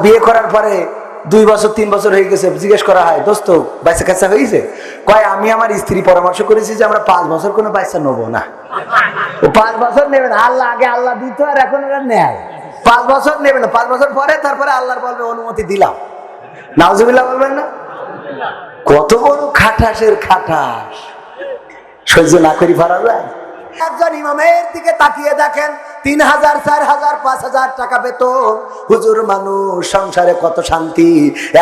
বিয়ে করার পরে 2 বছর 3 বছর হয়ে গেছে, জিজ্ঞেস করা হয় দোস্ত বাচ্চা কাচ্চা হয়েছে? কয় আমি আমার স্ত্রী পরামর্শ করেছি যে আমরা 5 বছর কোনো বাচ্চা নেবো না। ও 5 বছর নেবে না, আল্লাহ আগে আল্লাহ দিত আর এখন ওরা নেয়। 5 বছর নেবে না, 5 বছর পরে তারপরে আল্লাহর বলবে অনুমতি দিলাম। নাউজুবিল্লাহ বলবেন না? কত বড় খাটাসের খাটাস, সহ্য না করি পারা যায়? একজন ইমামের দিকে তাকিয়ে দেখেন, 3000 4000 5000 টাকা বেতন, হুজুর মানুষ, সংসারে কত শান্তি,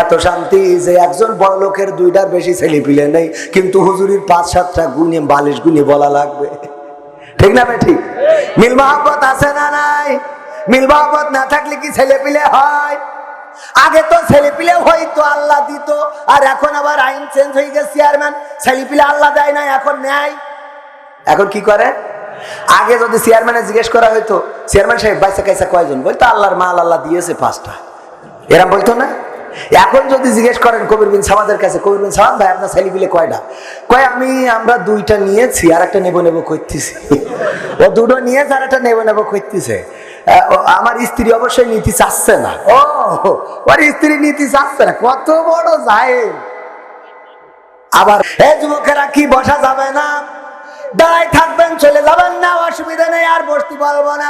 এত শান্তি যে একজন বড় লোকের 2টার বেশি ছেলে পিলে নেই, কিন্তু হুজুরির 5-7টা গুণে বালিশ গুণে বলা লাগবে। ঠিক না? ঠিক। মিল মহব্বত আছে না নাই? মিল মহব্বত না থাকলে কি ছেলে পিলে হয়? আগে তো ছেলে পিলে হয়তো আল্লাহ দিত, আর এখন আবার আইন চেঞ্জ হয়ে গেছে, চেয়ারম্যান ছেলে পিলে আল্লাহ দেয় না, এখন নেয়। এখন কি করে? আগে যদি চেয়ারম্যানে জিজ্ঞেস করা হইতো, চেয়ারম্যান সাহেব বাচ্চা কাচ্চা কয়জন, বলতো আল্লাহর মাল আল্লাহ দিয়েছে 5টা, এরকম বলতো না? এখন যদি জিজ্ঞেস করেন কবির বিন সামাদের কাছে, কবির বিন সামাদ ভাই আপনার ছেলে পিলে কয়টা? কয় আমরা 2টা নিয়েছি আর একটা নেবো করতেছি। ও 2টো নিয়েছে আর একটা নেবো করতেছে। আমার স্ত্রী অবশ্যই নীতি চাচ্ছে না। ও ওর স্ত্রী নীতি চাচ্ছে না, কত বড় জাহেল। আবার যুবকেরা কি বসা যাবে না? দাঁড়ায় থাকবেন, চলে যাবেন না, অসুবিধা নেই, আর বসতে পারবো না।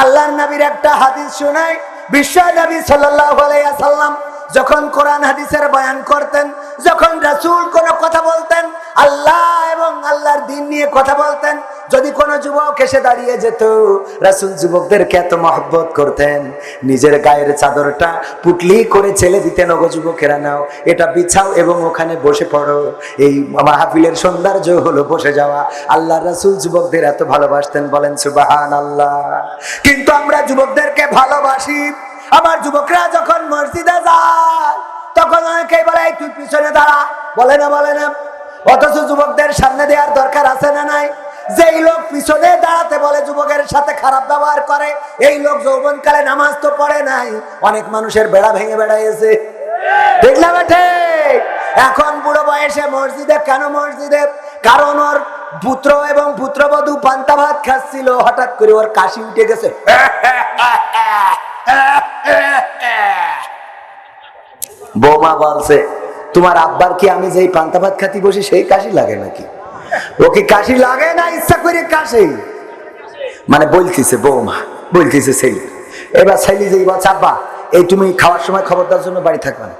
আল্লাহর নবীর একটা হাদিস শোনাই। বিশ্ব নবী সাল্লাল্লাহু আলাইহি ওয়াসাল্লাম যখন কোরআন হাদিসের বয়ান করতেন, যখন রাসূল কোনো কথা বলতেন, আল্লাহ এবং আল্লাহর দ্বীন নিয়ে কথা বলতেন, যদি কোনো যুবক এসে দাঁড়িয়ে যেত, রাসূল যুবকদেরকে এত মহব্বত করতেন, নিজের গায়ের চাদরটা পুটলি করে ছেলে দিতেন, ওগো যুবকেরা নাও, এটা বিছাও এবং ওখানে বসে পড়ো। এই মাহফিলের সৌন্দর্য হলো বসে যাওয়া। আল্লাহর রাসূল যুবকদের এত ভালোবাসতেন, বলেন সুবহানাল্লাহ। কিন্তু আমরা যুবকদেরকে ভালোবাসি, আমার যুবকরা যখন মসজিদে যায় তখন অনেকেই বলে তুই পিছনে দাঁড়া, বলে না। অথচ যুবকদের সামনে দেওয়ার দরকার আছে না নাই? যেই লোক পিছনে দাঁড়াতে বলে, যুবকের সাথে খারাপ ব্যবহার করে, এই লোক যৌবনকালে নামাজ তো পড়ে নাই, অনেক মানুষের বেড়া ভেঙে বেড়াইছে। দেখলাম ঠিক। এখন বুড়ো বয়সে মসজিদে কেন? মসজিদে কারণ ওর পুত্র এবং পুত্রবধূ পান্তা ভাত খাচ্ছিল, হঠাৎ করে ওর কাশি উঠে গেছে। বৌমা বলছে, তোমার আব্বার কি আমি যেই পান্তা ভাত খাতি বসি সেই কাশি লাগে নাকি? ও কি কাশি লাগে না ইচ্ছা করে কাশি? মানে বলতেছে বৌমা, বলতেছে ছেলে। এবার ছেলে যে বলছে, আব্বা এই তুমি খাওয়ার সময় খবরদার জন্য বাড়ি থাকবা না,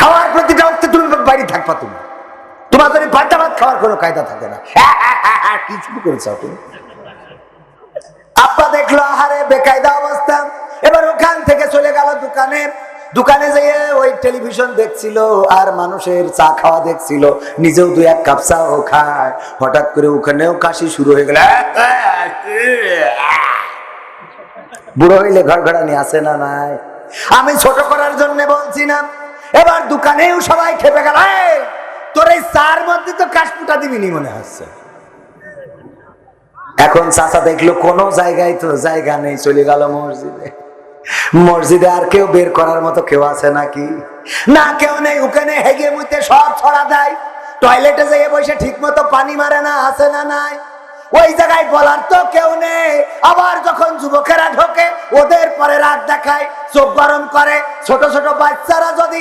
খাওয়ার প্রতিটা অর্থে তুমি বাড়ি থাকবা, তোমার যদি পান্তা ভাত খাওয়ার কোনো কায়দা থাকে না। কি শুরু করেছ তুমি? আব্বা দেখলো আহারে বেকায়দা অবস্থা, এবার ওখান থেকে চলে গেল দোকানে যেয়ে ওই টেলিভিশন দেখছিল আর মানুষের চা খাওয়া দেখছিল, নিজেও 2-1 কাপ চাও খায়। হঠাৎ করে ওখানেও কাশি শুরু হয়ে গেল। বুড়ো হইলে ঘরঘরানি আছে না নাই? আমি ছোট করার জন্য বলছি না। এবার দোকানেও সবাই খেপে গেল, তোর এই চার মধ্যে তো কাশপুটা দিবিনি মনে হচ্ছে। এখন চাচা দেখলো কোনো জায়গায় তো জায়গা নেই, চলে গেল মসজিদে। আর কেউ বের করার মতো কেউ আছে নাকি? না, কেউ নেই। ওখানে হেগে মুতে সব ছড়া দেয়, টয়লেটে যেয়ে বসে ঠিক মতো পানি মারে না, আছে না নাই? ওই জায়গায় বলার তো কেউ নেই। আবার যখন যুবকেরা ঢোকে, ওদের পরে রাগ দেখায়, চোখ গরম করে। ছোট ছোট বাচ্চারা যদি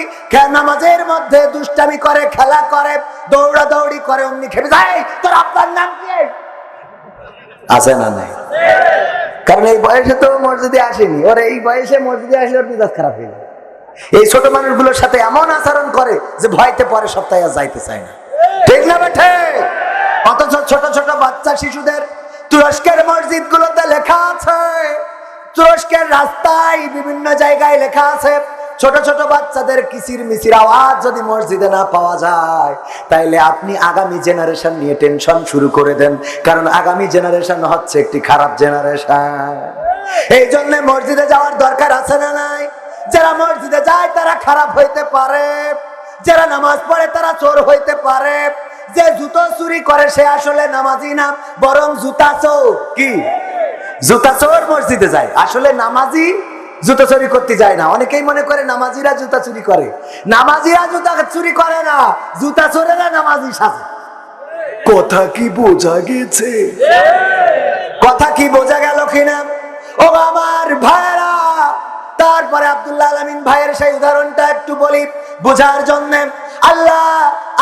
নামাজের মধ্যে দুষ্টামি করে, খেলা করে, দৌড়াদৌড়ি করে, অমনি খেপে যায়, তোর আপনার নাম কি? আছে না নাই? কারণ এই বয়সে তো মসজিদে আসেনি, ওর এই বয়সে মসজিদে আসলে ওর মেজাজ খারাপ হয়ে যায়। এই ছোট মানুষগুলোর সাথে এমন আচরণ করে যে ভয়তে পরে সপ্তাহে আর যাইতে চায় না। ঠিক না বেঠে? অথচ ছোট ছোট বাচ্চা শিশুদের তুরস্কের মসজিদ গুলোতে লেখা আছে, তুরস্কের রাস্তায় বিভিন্ন জায়গায় লেখা আছে, ছোট ছোট বাচ্চাদের কিচির মিচির আওয়াজ যদি মসজিদে না পাওয়া যায়, তাইলে আপনি আগামী জেনারেশন নিয়ে টেনশন শুরু করে দেন, কারণ আগামী জেনারেশন হচ্ছে একটি খারাপ জেনারেশন। এই জন্য মসজিদে যাওয়ার দরকার আছে না নাই? যারা মসজিদে যায় তারা খারাপ হইতে পারে, যারা নামাজ পড়ে তারা চোর হইতে পারে, যে জুতো চুরি করে সে আসলে নামাজি না, বরং জুতা চোর। কি জুতা চোর মসজিদে যায়, আসলে নামাজি জুতা চুরি করতে যায় না। অনেকেই মনে করে নামাজিরা জুতা চুরি করে, নামাজিরা জুতা চুরি করে না, জুতা চোরেরা নামাজি সাজে। কথা কি বোঝা গেছে? কথা কি বোঝা গেল কিনা? ও আমার ভাইরা, বলার পরে আব্দুল্লাহ আলামিন ভাইয়ের সেই উদাহরণটা একটু বলি বোঝার জন্য। আল্লাহ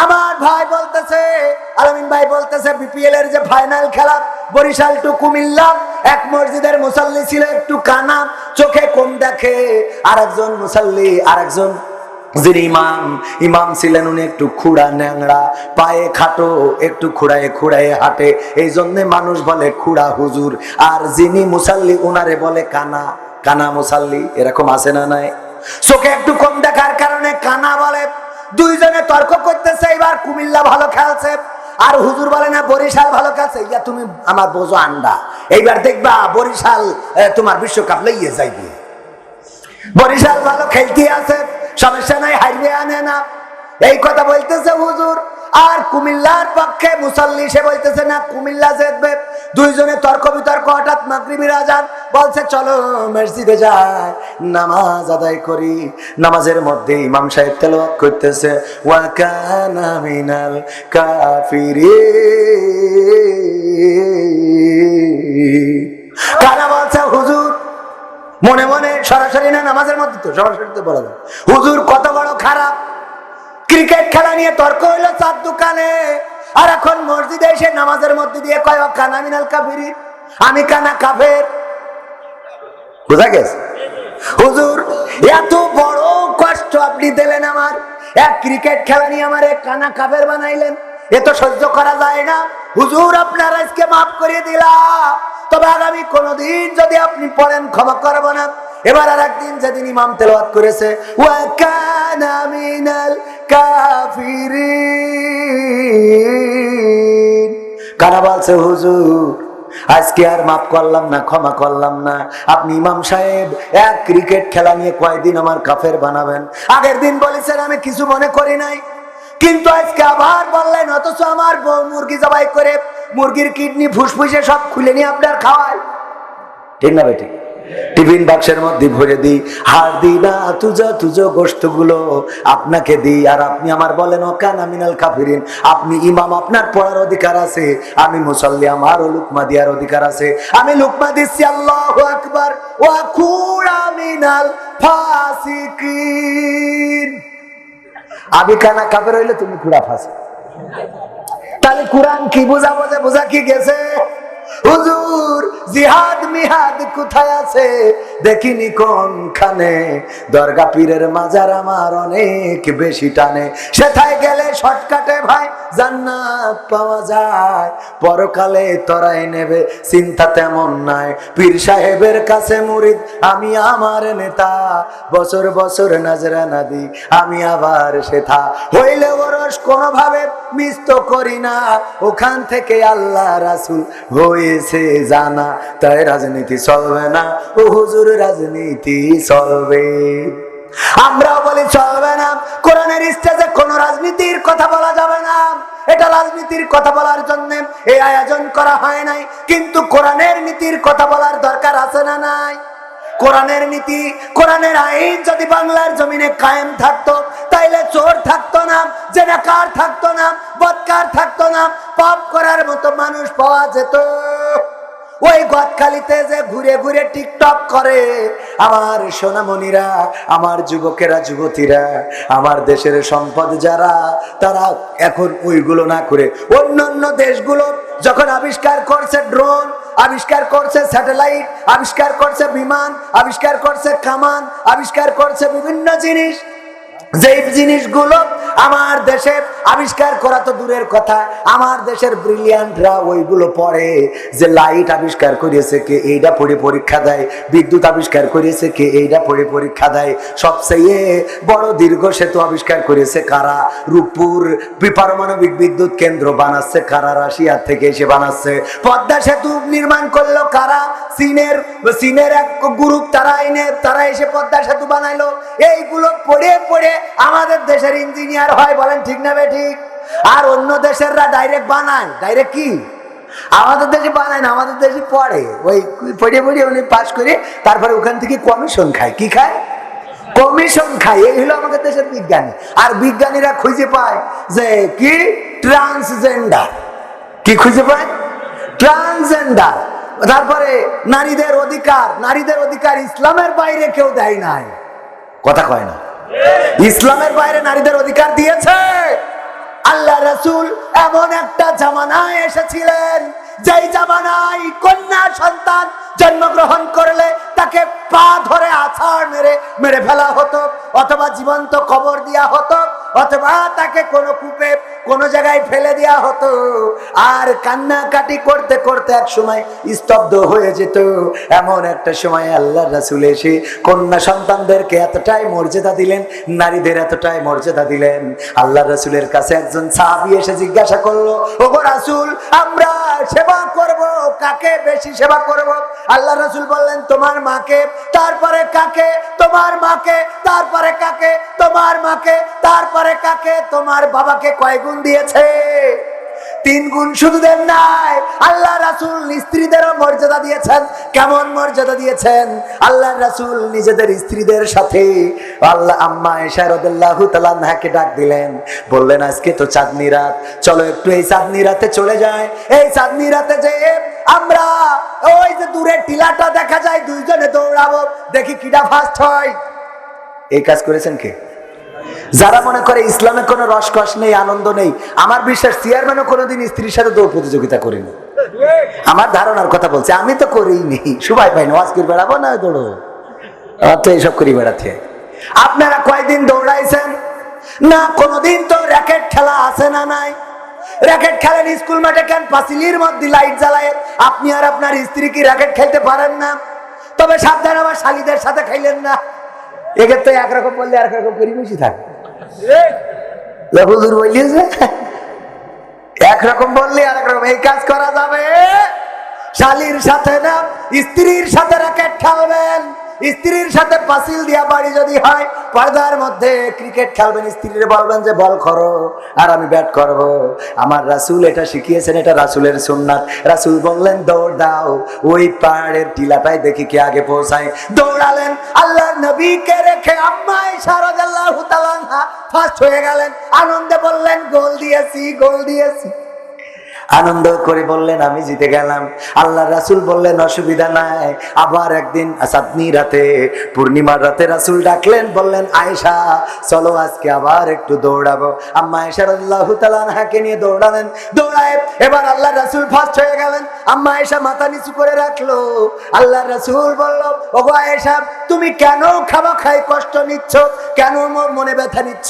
আমার ভাই বলতেছে, আলামিন ভাই বলতেছে, বিপিএল এর যে ফাইনাল খেলা বরিশাল টু কুমিল্লা, এক মসজিদের মুসাল্লি ছিল একটু কানা, চোখে কম দেখে, আরেকজন মুসাল্লি, আরেকজন যিনি ইমাম ছিলেন উনি একটু খুড়া ন্যাংরা, পায়ে খাটো, একটু খুড়ায়ে খুড়ায়ে হাঁটে, এই জন্য মানুষ বলে খুড়া হুজুর। আর যিনি মুসাল্লি উনারে বলে কানা, কানা মুসাল্লি। এরকম আছে না নাই? চোখে একটু কম দেখার কারণে কানা বলে। দুইজনে তর্ক করতেছে, এবার কুমিল্লা ভালো খেলছে আর হুজুর বলে না বরিশাল ভালো খেলছে। ইয়া তুমি আমার বোঝো আন্ডা, এইবার দেখবা বরিশাল তোমার বিশ্বকাপ লইয়ে যাইবে, বরিশাল ভালো খেলতে আছে, সমস্যা নাই, হারবে আনে না, এই কথা বলতেছে হুজুর। আর কুমিল্লার পক্ষে মুসাল্লি সে বলতেছে না কুমিল্লা জিতবে। দুইজনে তর্ক বিতর্ক, হঠাৎ মাগরিবের আজান, বলছে চলো মসজিদে যাই নামাজ আদায় করি। নামাজের মধ্যে ইমাম সাহেব তেলাওয়াত করতেছে ওয়া কানা মিনাল কাফিরিন। কারা বলছে হুজুর, মনে মনে, সরাসরি না, নামাজের মধ্যে তো সরাসরি তো বলা যায়, হুজুর কত বড় খারাপ। ক্রিকেট খেলা নিয়ে তর্ক হইলো চার দোকানে, আর এখন মসজিদে এসে নামাজের মধ্যে দিয়ে কয় কানা মিনাল কাফিরিন, আমি কানা কাফের। বুঝা গেছে? হুজুর এত বড় কষ্ট আপনি দিলেন আমার, এক ক্রিকেট খেলা নিয়ে আমার এক কানা কাফের বানাইলেন, এ তো সহ্য করা যায় না। হুজুর আপনার আজকে মাফ করে দিলাম, তবে আগামী কোনদিন যদি আপনি পড়েন ক্ষমা করব না। এবার আর একদিন যেদিন ইমাম তেলাওয়াত করেছে ওয়া কানা মিনাল কাফিরিন, কারা বলছে হুজুর আজকে আর মাফ করলাম না, ক্ষমা করলাম না। আপনি ইমাম সাহেব এক ক্রিকেট খেলা নিয়ে কয়দিন আমার কাফের বানাবেন? আগের দিন বলেছেন আমি কিছু মনে করি নাই, কিন্তু আজকে আবার বললেন, অথচ আমার বউ মুরগি জবাই করে মুরগির কিডনি ফুসফুসে সব খুলে নিয়ে আপনার খাওয়ায়। ঠিক না বেটি? টিফিন বাক্সের মধ্যে ভরে দিই, হার দিই না, তুজো গোশত গুলো আপনাকে দিই, আর আপনি আমার বলেন ও কানা মিনাল কাফিরিন। আপনি ইমাম, আপনার পড়ার অধিকার আছে, আমি মুসাল্লি, আমারও লুকমা দেওয়ার অধিকার আছে, আমি লুকমা দিচ্ছি। আল্লাহু আকবার। ওয়া কুরা মিনাল ফাসিকিন। আমি কানা কাফের হইলে তুমি কুড়া ফাসিক। তাহলে কোরআন কি বোঝাবো, যে বোঝা কি গেছে? হুজুর জিহাদ মিহাদ কোথায় আছে দেখিনি কোনখানে, দরগা পীরের মাজার আমার অনেক বেশি টানে, সেথায় গেলে শর্টকাটে ভাই জান্নাত পাওয়া যায়, পরকালে তরাই নেবে চিন্তা তেমন নাই। পীর সাহেবের কাছে মুরিদ আমি আমার নেতা, বছর বছর নাজরানা দি আমি আবার সেথা, হইলে ওরস কোনোভাবে মিস তো করি না, ওখান থেকে আল্লাহ রাসূল হয়েছে জানা, তাই রাজনীতি চলবে না ও হুজুর, রাজনীতি চলবে। আমরাও বলি চলবে না, কোরআনের স্টেজে কোন রাজনীতির কথা বলা যাবে না, এটা রাজনীতির কথা বলার জন্য এই আয়োজন করা হয় নাই, কিন্তু কোরআনের নীতির কথা বলার দরকার আছে না নাই? কোরআনের নীতি, কোরআনের আইন যদি বাংলার জমিনে কায়েম থাকতো, তাইলে চোর থাকতো না, জেনাকার থাকতো না, বদকার থাকতো না, পাপ করার মতো মানুষ পাওয়া যেত। ওই গদখালিতে যে ঘুরে ঘুরে টিকটক করে আমার সোনামণিরা, আমার যুবকেরা, যুবতীরা, আমার দেশের সম্পদ যারা, তারা এখন ওইগুলো না করে অন্যান্য দেশগুলো যখন আবিষ্কার করছে ড্রোন, আবিষ্কার করছে স্যাটেলাইট, আবিষ্কার করছে বিমান, আবিষ্কার করছে কামান, আবিষ্কার করছে বিভিন্ন জিনিস, যেই জিনিসগুলো আমার দেশে আবিষ্কার করা তো দূরের কথা, আমার দেশের ব্রিলিয়ান্টরা ওইগুলো পড়ে, যে লাইট আবিষ্কার করেছে কে, এইটা পড়ে পরীক্ষা দেয়, বিদ্যুৎ আবিষ্কার করেছে কে, এইটা পড়ে পরীক্ষা দেয়, সবচেয়ে বড় দীর্ঘ সেতু আবিষ্কার করেছে কারা, রূপপুর পারমাণবিক বিদ্যুৎ কেন্দ্র বানাচ্ছে কারা, রাশিয়া থেকে এসে বানাচ্ছে, পদ্মা সেতু নির্মাণ করলো কারা, চীনের এক গ্রুপ, তারা এসে পদ্মা সেতু বানাইলো। এইগুলো পড়ে পড়ে আমাদের দেশের ইঞ্জিনিয়ার হয়, বলেন ঠিক না বে ঠিক? আর অন্য দেশেররা ডাইরেক্ট বানায়, ডাইরেক্ট কি আমাদের দেশে বানায় না, আমাদের দেশে পড়ে, ওই পড়ে পড়ে উনি পাস করে তারপরে ওখান থেকে কমিশন খায়। কি খায়? কমিশন খায়। এই হলো আমাদের দেশের বিজ্ঞানী। আর বিজ্ঞানীরা খুঁজে পায় যে কি ট্রান্সজেন্ডার, কি খুঁজে পায়? ট্রান্সজেন্ডার। তারপরে নারীদের অধিকার ইসলামের বাইরে কেউ দেয় নাই, কথা কয় না। ইসলামের বাইরে নারীদের অধিকার দিয়েছে। আল্লাহ রাসূল এমন একটা জামানায় এসেছিলেন, যেই জামানায় কন্যা সন্তান জন্মগ্রহণ করলে তাকে পা ধরে আছাড় মেরে ফেলা হতো, অথবা জীবন্ত কবর দেওয়া হতো, অথবা তাকে কোনো কূপে কোনো জায়গায় ফেলে দেওয়া হতো। আর কান্নাকাটি করতে করতে এক সময় স্তব্ধ হয়ে যেত। এমন একটা সময় আল্লাহ রাসূল এসে কন্যা সন্তানদেরকে এতটাই মর্যাদা দিলেন, নারীদের এতটাই মর্যাদা দিলেন। আল্লাহ রাসূলের কাছে একজন সাহাবী এসে জিজ্ঞাসা করলো, ওগো রাসূল, আমরা সেবা করব, কাকে বেশি সেবা করব? আল্লাহ রাসূল বললেন, তোমার মাকে, তারপরে কাকে? তোমার মাকে, তারপরে কাকে? তোমার মাকে, তারপরে কাকে? তোমার বাবাকে কয় গুণ দিয়েছে? 3 গুণ শুধু দেন নাই, আল্লাহ রাসূল স্ত্রীদেরও মর্যাদা দিয়েছেন। কেমন মর্যাদা দিয়েছেন? আল্লাহ রাসূল নিজেদের স্ত্রীদের সাথে আল্লাহ আম্মা আয়েশা রাদিয়াল্লাহু তাআলা আনহাকে ডাক দিলেন, বললেন, আজকে তো চাঁদনি রাত, চলো একটু এই চাঁদনি রাতে চলে যায়। এই চাঁদনি রাতে যে আমরা ওই যে দূরে টিলাটা দেখা যায়, দুইজনে দৌড়াবো, দেখি কিটা ফার্স্ট হয়। এই কাজ করেছেন কে? যারা মনে করে ইসলামে কোনো রসকস নেই, আনন্দ নেই, আমার বিশ্বাস চেয়ারম্যানও কোনোদিন স্ত্রীর সাথে দৌড় প্রতিযোগিতা করিনি। আমার ধারণার কথা বলছে, আমি তো করিনি, সময় পাইনি, ওয়াজ করে বেড়াবো না দৌড়ো, তো এইসব করি বেড়াতে। আপনারা কয়দিন দৌড়াইছেন? না, কোনোদিন তো র্যাকেট খেলা আছে না নাই? র্যাকেট খেলেন স্কুল মাঠে, কেন পাঁচিলের মধ্যে লাইট জ্বালায়? আপনি আর আপনার স্ত্রী কি র্যাকেট খেলতে পারেন না? তবে সাবধান, আমার শালীদের সাথে খাইলেন না। একে তো একরকম বললে আর একরকম পরিবেশই থাকে। হুজুর বললিয়েছে একরকম বললে আর একরকম, এই কাজ করা যাবে? শালীর সাথে না, স্ত্রীর সাথে র্যাকেট খেলবেন। স্ত্রীর সাথে পাঁচিল দিয়া বাড়ি যদি হয়, পর্দার মধ্যে ক্রিকেট খেলবেন, স্ত্রীর বলবেন যে বল করো আর আমি ব্যাট করব। আমার রাসূল এটা শিখিয়েছেন, এটা রাসূলের সুন্নাত। রাসূল বললেন, দৌড় দাও, ওই পাহাড়ের টিলাটায় দেখি কে আগে পৌঁছায়। দৌড়ালেন, আল্লাহর নবীকে রেখে আম্মা আয়েশা রাদিয়াল্লাহু তাআলা আনহা ফার্স্ট হয়ে গেলেন। আনন্দে বললেন, গোল দিয়েছি, গোল দিয়েছি। আনন্দ করে বললেন, আমি জিতে গেলাম। আল্লাহ রাসূল বললেন, অসুবিধা নাই। আবার একদিন চাঁদনি রাতে, পূর্ণিমার রাতে রাসূল ডাকলেন, বললেন, আয়েশা চলো আজকে আবার একটু দৌড়াবো। আম্মা আয়েশা রাদিয়াল্লাহু তাআলা আনহাকে নিয়ে দৌড়ালেন। দৌড়ায় এবার আল্লাহ রাসূল ফার্স্ট হয়ে গেলেন। আম্মা আয়েশা মাথা নিচু করে রাখলো। আল্লাহ রাসূল বলল, ওগো আয়েশা, তুমি কেন খাই কষ্ট নিচ্ছ? কেন মনে ব্যথা নিচ্ছ?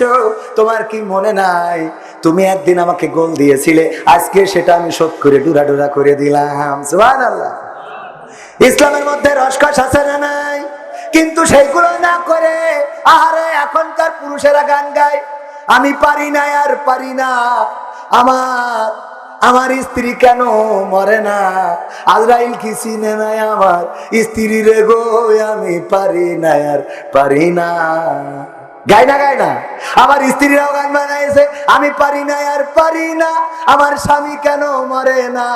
তোমার কি মনে নাই তুমি একদিন আমাকে গোল দিয়েছিলে? আজকে সেটা আমি শোধ করে ডুরা করে দিলাম। সুবহানাল্লাহ। ইসলামের মধ্যে রসকস আছে না নাই? কিন্তু সেইগুলো না করে আহারে এখনকার পুরুষেরা গান গায়, আমি পারি না আর পারি না, আমার স্ত্রী কেন মরে না, আজরাইল কি চিনে নাই আমার স্ত্রী রে গো, আমি পারি না আর পারি না। গায় না? আমার স্ত্রীরাও গান বানাইছে, আমি পারি না আর পারি না, আমার স্বামী কেন মরে না,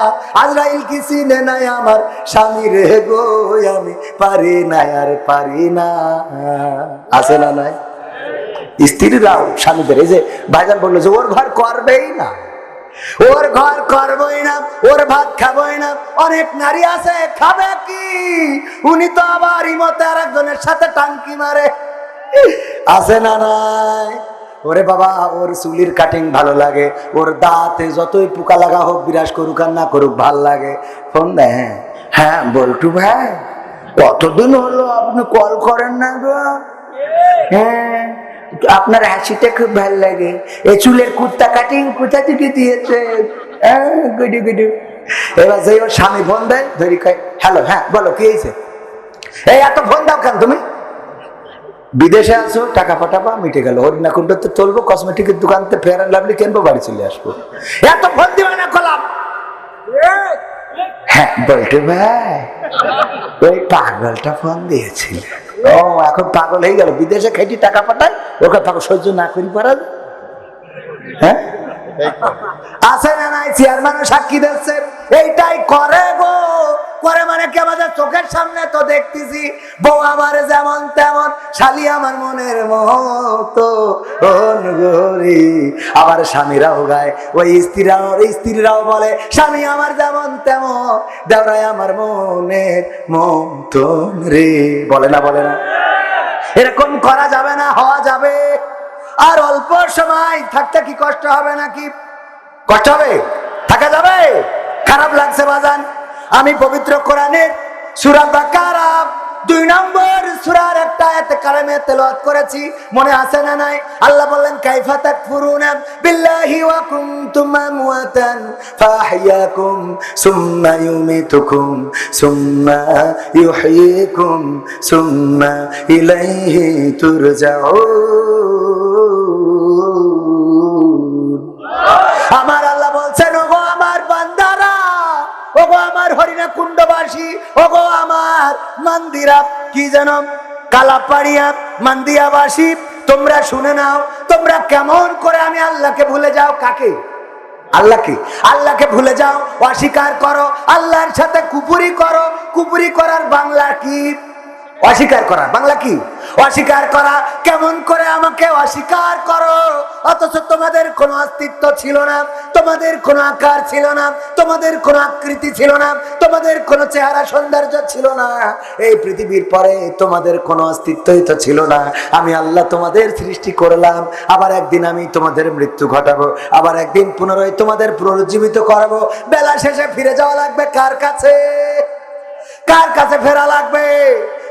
আজরাইল কি চিনে নাই আমার স্বামী রে গো, আমি পারি না আর পারি না। আছে না নাই? স্ত্রীরাও স্বামীদের, এই যে ভাইজান বললো যে ওর ঘর করবেই না, ওর ঘর করবই না, ওর ভাত খাবই না। অনেক নারী আছে খাবে কি, উনি তো আবার ইমতে আর একজনের সাথে টাঙ্কি মারে। আছে না নাই? ওরে বাবা, ওর চুলির কাটিং ভালো লাগে, ওর দাঁতে যতই পোকা লাগা হোক, বিরাজ করুক আর না করুক, ভাল লাগে। ফোন দেয়, হ্যাঁ বল্টু ভাই, কতদিন হলো আপনি কল করেন না গো? হ্যাঁ, আপনার হাসিটা খুব ভালো লাগে, এই চুলের কুর্তা কাটিং কোথা থেকে দিয়েছে? গুডু গুডু। এবার যে ওর স্বামী ফোন দেয়, ধরি কয়, হ্যালো, হ্যাঁ বলো কি হয়েছে? এই এত ফোন দাও কেন তুমি? বিদেশে আছো, টাকা পাঠাবা, মিটে গেল। হরিণাকুণ্ডতে তুলবো, কসমেটিকের দোকানতে ফেয়ার অ্যান্ড লাভলি কিনবো, বাড়ি চলে আসবো। এত ফোন দিবে না কলাম। হ্যাঁ বলতে ভাই, ওই পাগলটা ফোন দিয়েছিল। ও এখন পাগল হয়ে গেল, বিদেশে খেটি টাকা পাঠায়, ওকে পাগল সহ্য না করি পারা। হ্যাঁ আছে না নাই? চেয়ারম্যানও সাক্ষী দিচ্ছে, এইটাই করে গো করে মানে কি আমাদের চোখের সামনে তো দেখতেছি, বউ আমার যেমন তেমন, শালি আমার মনের মতো গরি। আবার স্বামীরাও গায়, ওই স্ত্রীরাও বলে স্বামী আমার যেমন তেমন, দেওরাই আমার মনের মতন রে। বলে না বলে না? এরকম করা যাবে না, হওয়া যাবে। আর অল্প সময় থাকতে কি কষ্ট হবে নাকি? কষ্ট হবে? থাকা যাবে? খারাপ লাগছে বাজান? আমি পবিত্র কোরআনের সূরা বাকারা 2 নম্বর সূরার একটা আয়াত কারিমে তেলাওয়াত করেছি, মনে আছে না নাই? আল্লাহ বললেন কাইফা তাকফুরুনা বিল্লাহি ওয়া কুনতুম আমওয়াতান ফাহইয়াকুম সুম্মা ইউমিতুকুম সুম্মা ইউহয়িকুম সুম্মা ইলাইহি তুরজাউন। আমার আল্লাহ বলছেন, ওগো আমার বান্দারা, ওগো আমার হরিণা কুণ্ডবাসী, ওগো আমার মন্দিরা, কি যেন কালাপাড়িয়া মন্দিয়াবাসী, তোমরা শুনে নাও, তোমরা কেমন করে আমি আল্লাহকে ভুলে যাও। কাকে? আল্লাহকে। আল্লাহকে ভুলে যাও, অস্বীকার করো, আল্লাহর সাথে কুপুরি করো। কুপুরি করার বাংলা কি? অস্বীকার করা। বাংলা কি? অস্বীকার করা। কেমন করে আমাকে অস্বীকার করো, অথচ তোমাদের কোনো অস্তিত্ব ছিল না, তোমাদের কোনো আকার ছিল না, তোমাদের কোনো আকৃতি ছিল না, তোমাদের কোনো চেহারা সৌন্দর্য ছিল না, এই পৃথিবীর পরে তোমাদের কোনো অস্তিত্বই তো ছিল না। আমি আল্লাহ তোমাদের সৃষ্টি করলাম, আবার একদিন আমি তোমাদের মৃত্যু ঘটাবো, আবার একদিন পুনরায় তোমাদের পুনরুজ্জীবিত করাবো। বেলা শেষে ফিরে যাওয়া লাগবে কার কাছে? কার কাছে ফেরা লাগবে?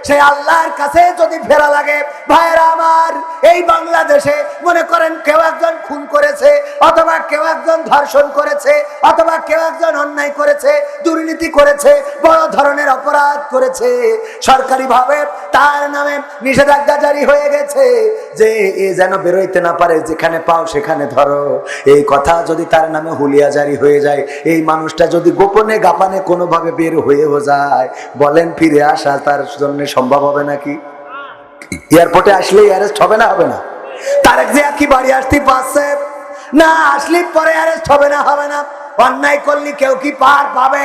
সেই আল্লাহর কাছে যদি ফেরা লাগে, ভাইরা আমার, এই বাংলাদেশে মনে করেন কেউ একজন খুন করেছে, অথবা কেউ একজন ধর্ষণ করেছে, অথবা কেউ একজন অন্যায় করেছে, দুর্নীতি করেছে, বড় ধরনের অপরাধ করেছে, সরকারিভাবে তার নামে নিষেধাজ্ঞা জারি হয়ে গেছে যে এ যেন বেরোইতে না পারে, যেখানে পাও সেখানে ধরো। এই কথা যদি তার নামে হুলিয়া জারি হয়ে যায়, এই মানুষটা যদি গোপনে গাপানে কোনোভাবে বের হয়েও যায়, বলেন ফিরে আসা তার জন্য সম্ভব হবে নাকি? এয়ারপোর্টে আসলে অ্যারেস্ট হবে না? হবে না? তারেক জিয়া কি বাড়ি আসতে পারছে না? আসলে পরে অ্যারেস্ট হবে না? হবে না? অন্যায় করলে কেউ কি পার পাবে?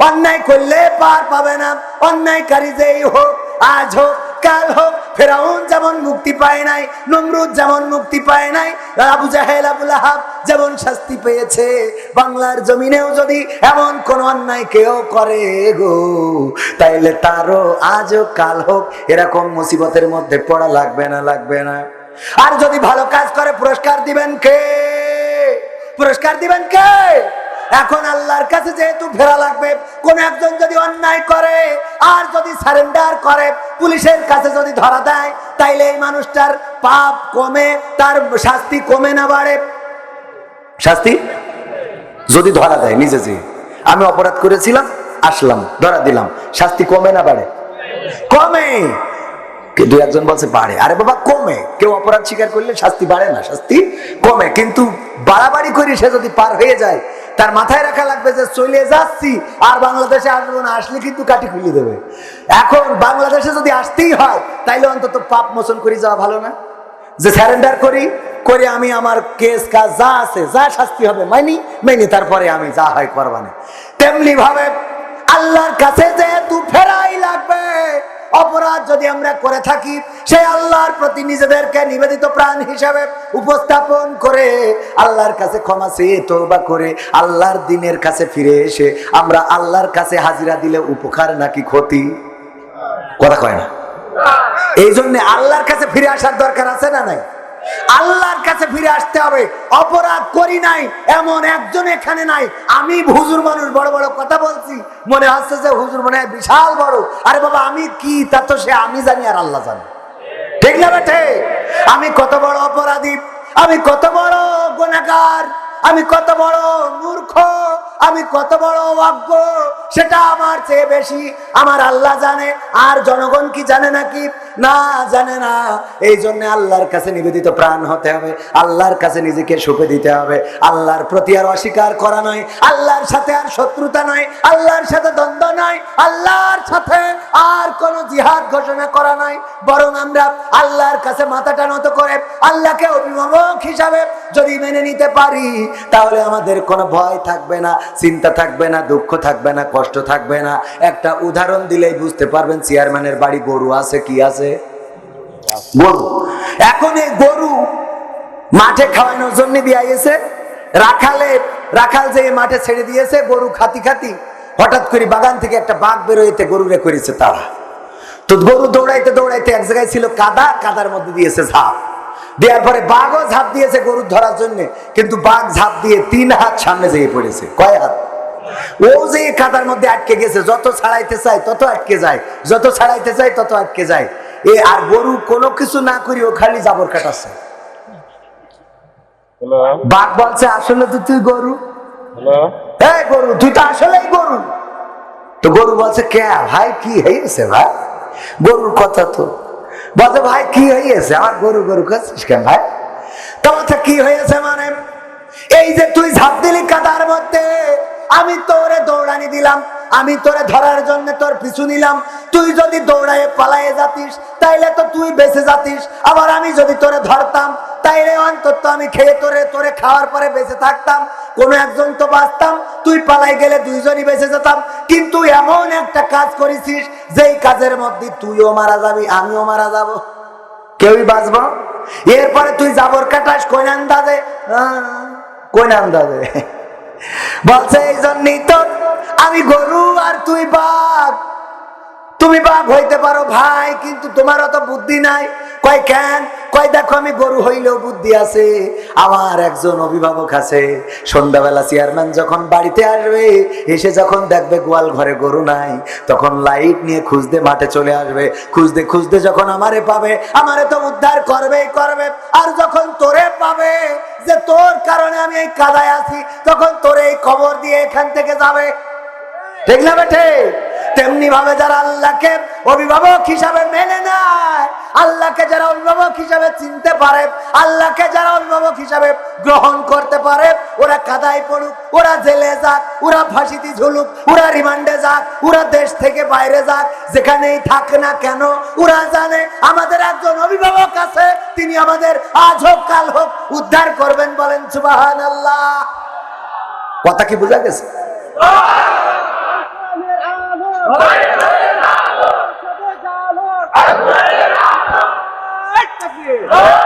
অন্যায় করলে পার পাবে না। অন্যায়কারী যেই হোক, আজ হোক কাল হোক, ফেরাউন যেমন মুক্তি পায় নাই, নমরুদ যেমন মুক্তি পায় নাই, আবু জাহেল আবু লাহাব যেমন শাস্তি পেয়েছে, বাংলার জমিনেও যদি এমন কোন অন্যায় কেউ করে গো, তাইলে তারও আজ হোক কাল হোক এরকম মুসিবতের মধ্যে পড়া লাগবে না? লাগবে না? আর যদি ভালো কাজ করে পুরস্কার দিবেন কে? পুরস্কার দিবেন কে? এখন আল্লাহর কাছে যেহেতু ফেরা লাগবে, কোন একজন যদি অন্যায় করে আর যদি সারেন্ডার করে, পুলিশের কাছে যদি ধরা দেয়, তাইলে এই মানুষটার পাপ কমে, তার শাস্তি কমে না বাড়ে? শাস্তি যদি ধরা দেয়, নিজে যে আমি অপরাধ করেছিলাম, আসলাম, ধরা দিলাম, শাস্তি কমে না বাড়ে? কমে। দুই একজন বলছে বাড়ে। আরে বাবা কমে। কেউ অপরাধ স্বীকার করলে শাস্তি বাড়ে না, শাস্তি কমে। কিন্তু বাড়াবাড়ি করে সে যদি পার হয়ে যায়, তার মাথায় রাখা লাগবে যে চলে যাচ্ছি আর বাংলাদেশে আসবো না, আসলে কিন্তু কাটি খুলে দেবে। এখন বাংলাদেশে যদি আসতেই হয়, তাইলে অন্তত পাপ মোচন করে যাওয়া ভালো না? যে স্যারেন্ডার করি করে আমি আমার কেস কাজ যা আছে, যা শাস্তি হবে মাইনি, তারপরে আমি যা হয় করবানে। তেমনি ভাবে আল্লাহর কাছে যেহেতু ফেরাই লাগবে, অপরাধ যদি আমরা করে থাকি, সেই আল্লাহর প্রতি নিজেদেরকে নিবেদিত প্রাণ হিসাবে উপস্থাপন করে আল্লাহর কাছে ক্ষমা চেয়ে তওবা করে আল্লাহর দিনের কাছে ফিরে এসে আমরা আল্লাহর কাছে হাজিরা দিলে উপকার নাকি ক্ষতি? কথা কয় না? এই জন্য আল্লাহর কাছে ফিরে আসার দরকার আছে না নাই? আল্লাহর কাছে ফিরে আসতে হবে। অপরাধ করি নাই এমন একজন এখানে নাই। আমি হুজুর মানুষ, বড় বড় কথা বলছি, মনে হচ্ছে যে হুজুর মনে হয় বিশাল বড়। আরে বাবা, আমি কি তা তো সে আমি জানি আর আল্লাহ জানে, ঠিক না বেঠে? আমি কত বড় অপরাধী, আমি কত বড় গুনাহগার, আমি কত বড় মূর্খ, আমি কত বড় অজ্ঞ, সেটা আমার চেয়ে বেশি আমার আল্লাহ জানে। আর জনগণ কি জানে নাকি? না, জানে না। এই জন্য আল্লাহর কাছে নিবেদিত প্রাণ হতে হবে, আল্লাহর কাছে নিজেকে সঁপে দিতে হবে। আল্লাহর প্রতি আর অস্বীকার করা নয়, আল্লাহর সাথে আর শত্রুতা নয়, আল্লাহর সাথে দ্বন্দ্ব নয়, আল্লাহর সাথে আর কোন জিহাদ ঘোষণা করা নয়। বরং আমরা আল্লাহর কাছে মাথাটা নত করে আল্লাহকে অভিভাবক হিসাবে যদি মেনে নিতে পারি, তাহলে আমাদের কোনো ভয় থাকবে না, চিন্তা থাকবে না, দুঃখ থাকবে না, কষ্ট থাকবে না। একটা উদাহরণ দিলেই বুঝতে পারবেন, চেয়ারম্যানের বাড়ি গরু আছে, কি আছে? গরু। এখন এই গরু মাঠে খাওয়ানোর জন্য দিয়ে গেছে, রাখাল যে মাঠে ছেড়ে দিয়েছে, গরু খাতি খাতি হঠাৎ করে বাগান থেকে একটা বাঘ বেরোইতে গরুরে করেছে তারা। তো গরু দৌড়াইতে দৌড়াইতে এক জায়গায় ছিল কাদা, কাদার মধ্যে দিয়েছে ঝাঁপ, দেওয়ার পরে বাঘও ঝাঁপ দিয়েছে গরু ধরার জন্য, কিন্তু বাঘ ঝাঁপ দিয়ে 3 হাত সামনে যেয়ে পড়েছে। কয় হাত? ও যে কাদার মধ্যে আটকে গেছে, যত ছাড়াইতে চায় তত আটকে যায়, যত ছাড়াইতে চায় তত আটকে যায়। আর গরু কোনো কিছু না করি ও খালি জাবর কাটাচ্ছে। বাঘ বলছে, আসলে তো তুই গরু, এই গরু, তুই তো আসলেই গরু। তো গরু বলছে, কে ভাই, কি হয়েছে ভাই? গরুর কথা তো বলছে, ভাই কি হয়েছে? আমার গরু গরু করছিস কেন ভাই? তোমার কি হয়েছে মানে, এই যে তুই ঝাঁপ দিলি কাদার মধ্যে, আমি তোরে দৌড়ানি দিলাম, আমি তোরে ধরার জন্য তোর পিছু নিলাম। তুই যদি দৌড়ায় পালায়ে যাতিস তাইলে তো তুই বেঁচে যাতিস, আবার আমি যদি তোরে ধরতাম তাইলে অন্তত আমি খেয়ে তোরে খাওয়ার পরে বেঁচে থাকতাম, কোন একজন তো বাঁচতাম, তুই পালাই গেলে দুইজনই বেঁচে যেতাম। কিন্তু এমন একটা কাজ করেছিস যেই কাজের মধ্যে তুইও মারা যাবি, আমিও মারা যাব, কেউই বাঁচবো। এরপরে তুই জাবর কাটাস কোন আন্দাজে? কোন আন্দাজে? বলছে, এই জন্যই তো আমি গরু আর তুই বাঘ। তুমি বাঘ হইতে পারো ভাই, কিন্তু তোমার অত বুদ্ধি নাই। কয় কেন? কয় দেখো, আমি গরু হইলেও বুদ্ধি আছে। আমার একজন অভিভাবক আছে, সন্ধ্যাবেলা চেয়ারম্যান যখন বাড়িতে আসবে, এসে যখন দেখবে গোয়াল ঘরে গরু নাই, তখন লাইট নিয়ে খুঁজতে মাঠে চলে আসবে। খুঁজতে খুঁজতে যখন আমারে পাবে, আমারে তো উদ্ধার করবেই করবে। আর যখন তোরে পাবে যে তোর কারণে আমি এই কাদায় আছি, তখন তোরে এই কবর দিয়ে এখান থেকে যাবে। ঠিক না বেঠে? তেমনি ভাবে যারা আল্লাহকে অভিভাবক হিসাবে মেনে নেয়, আল্লাহকে যারা অভিভাবক হিসাবে চিনতে পারে, আল্লাহকে যারা অভিভাবক হিসাবে গ্রহণ করতে পারে, ওরা কাদায় পড়ুক, ওরা জেলে যাক, ওরা ফাঁসিতে ঝুলুক, ওরা রিমান্ডে যাক, ওরা দেশ থেকে বাইরে যাক, যেখানেই থাক না কেন, ওরা জানে আমাদের একজন অভিভাবক আছে, তিনি আমাদের আজ হোক কাল হোক উদ্ধার করবেন। বলেন সুবহানাল্লাহ। কথা কি বোঝা গেছে?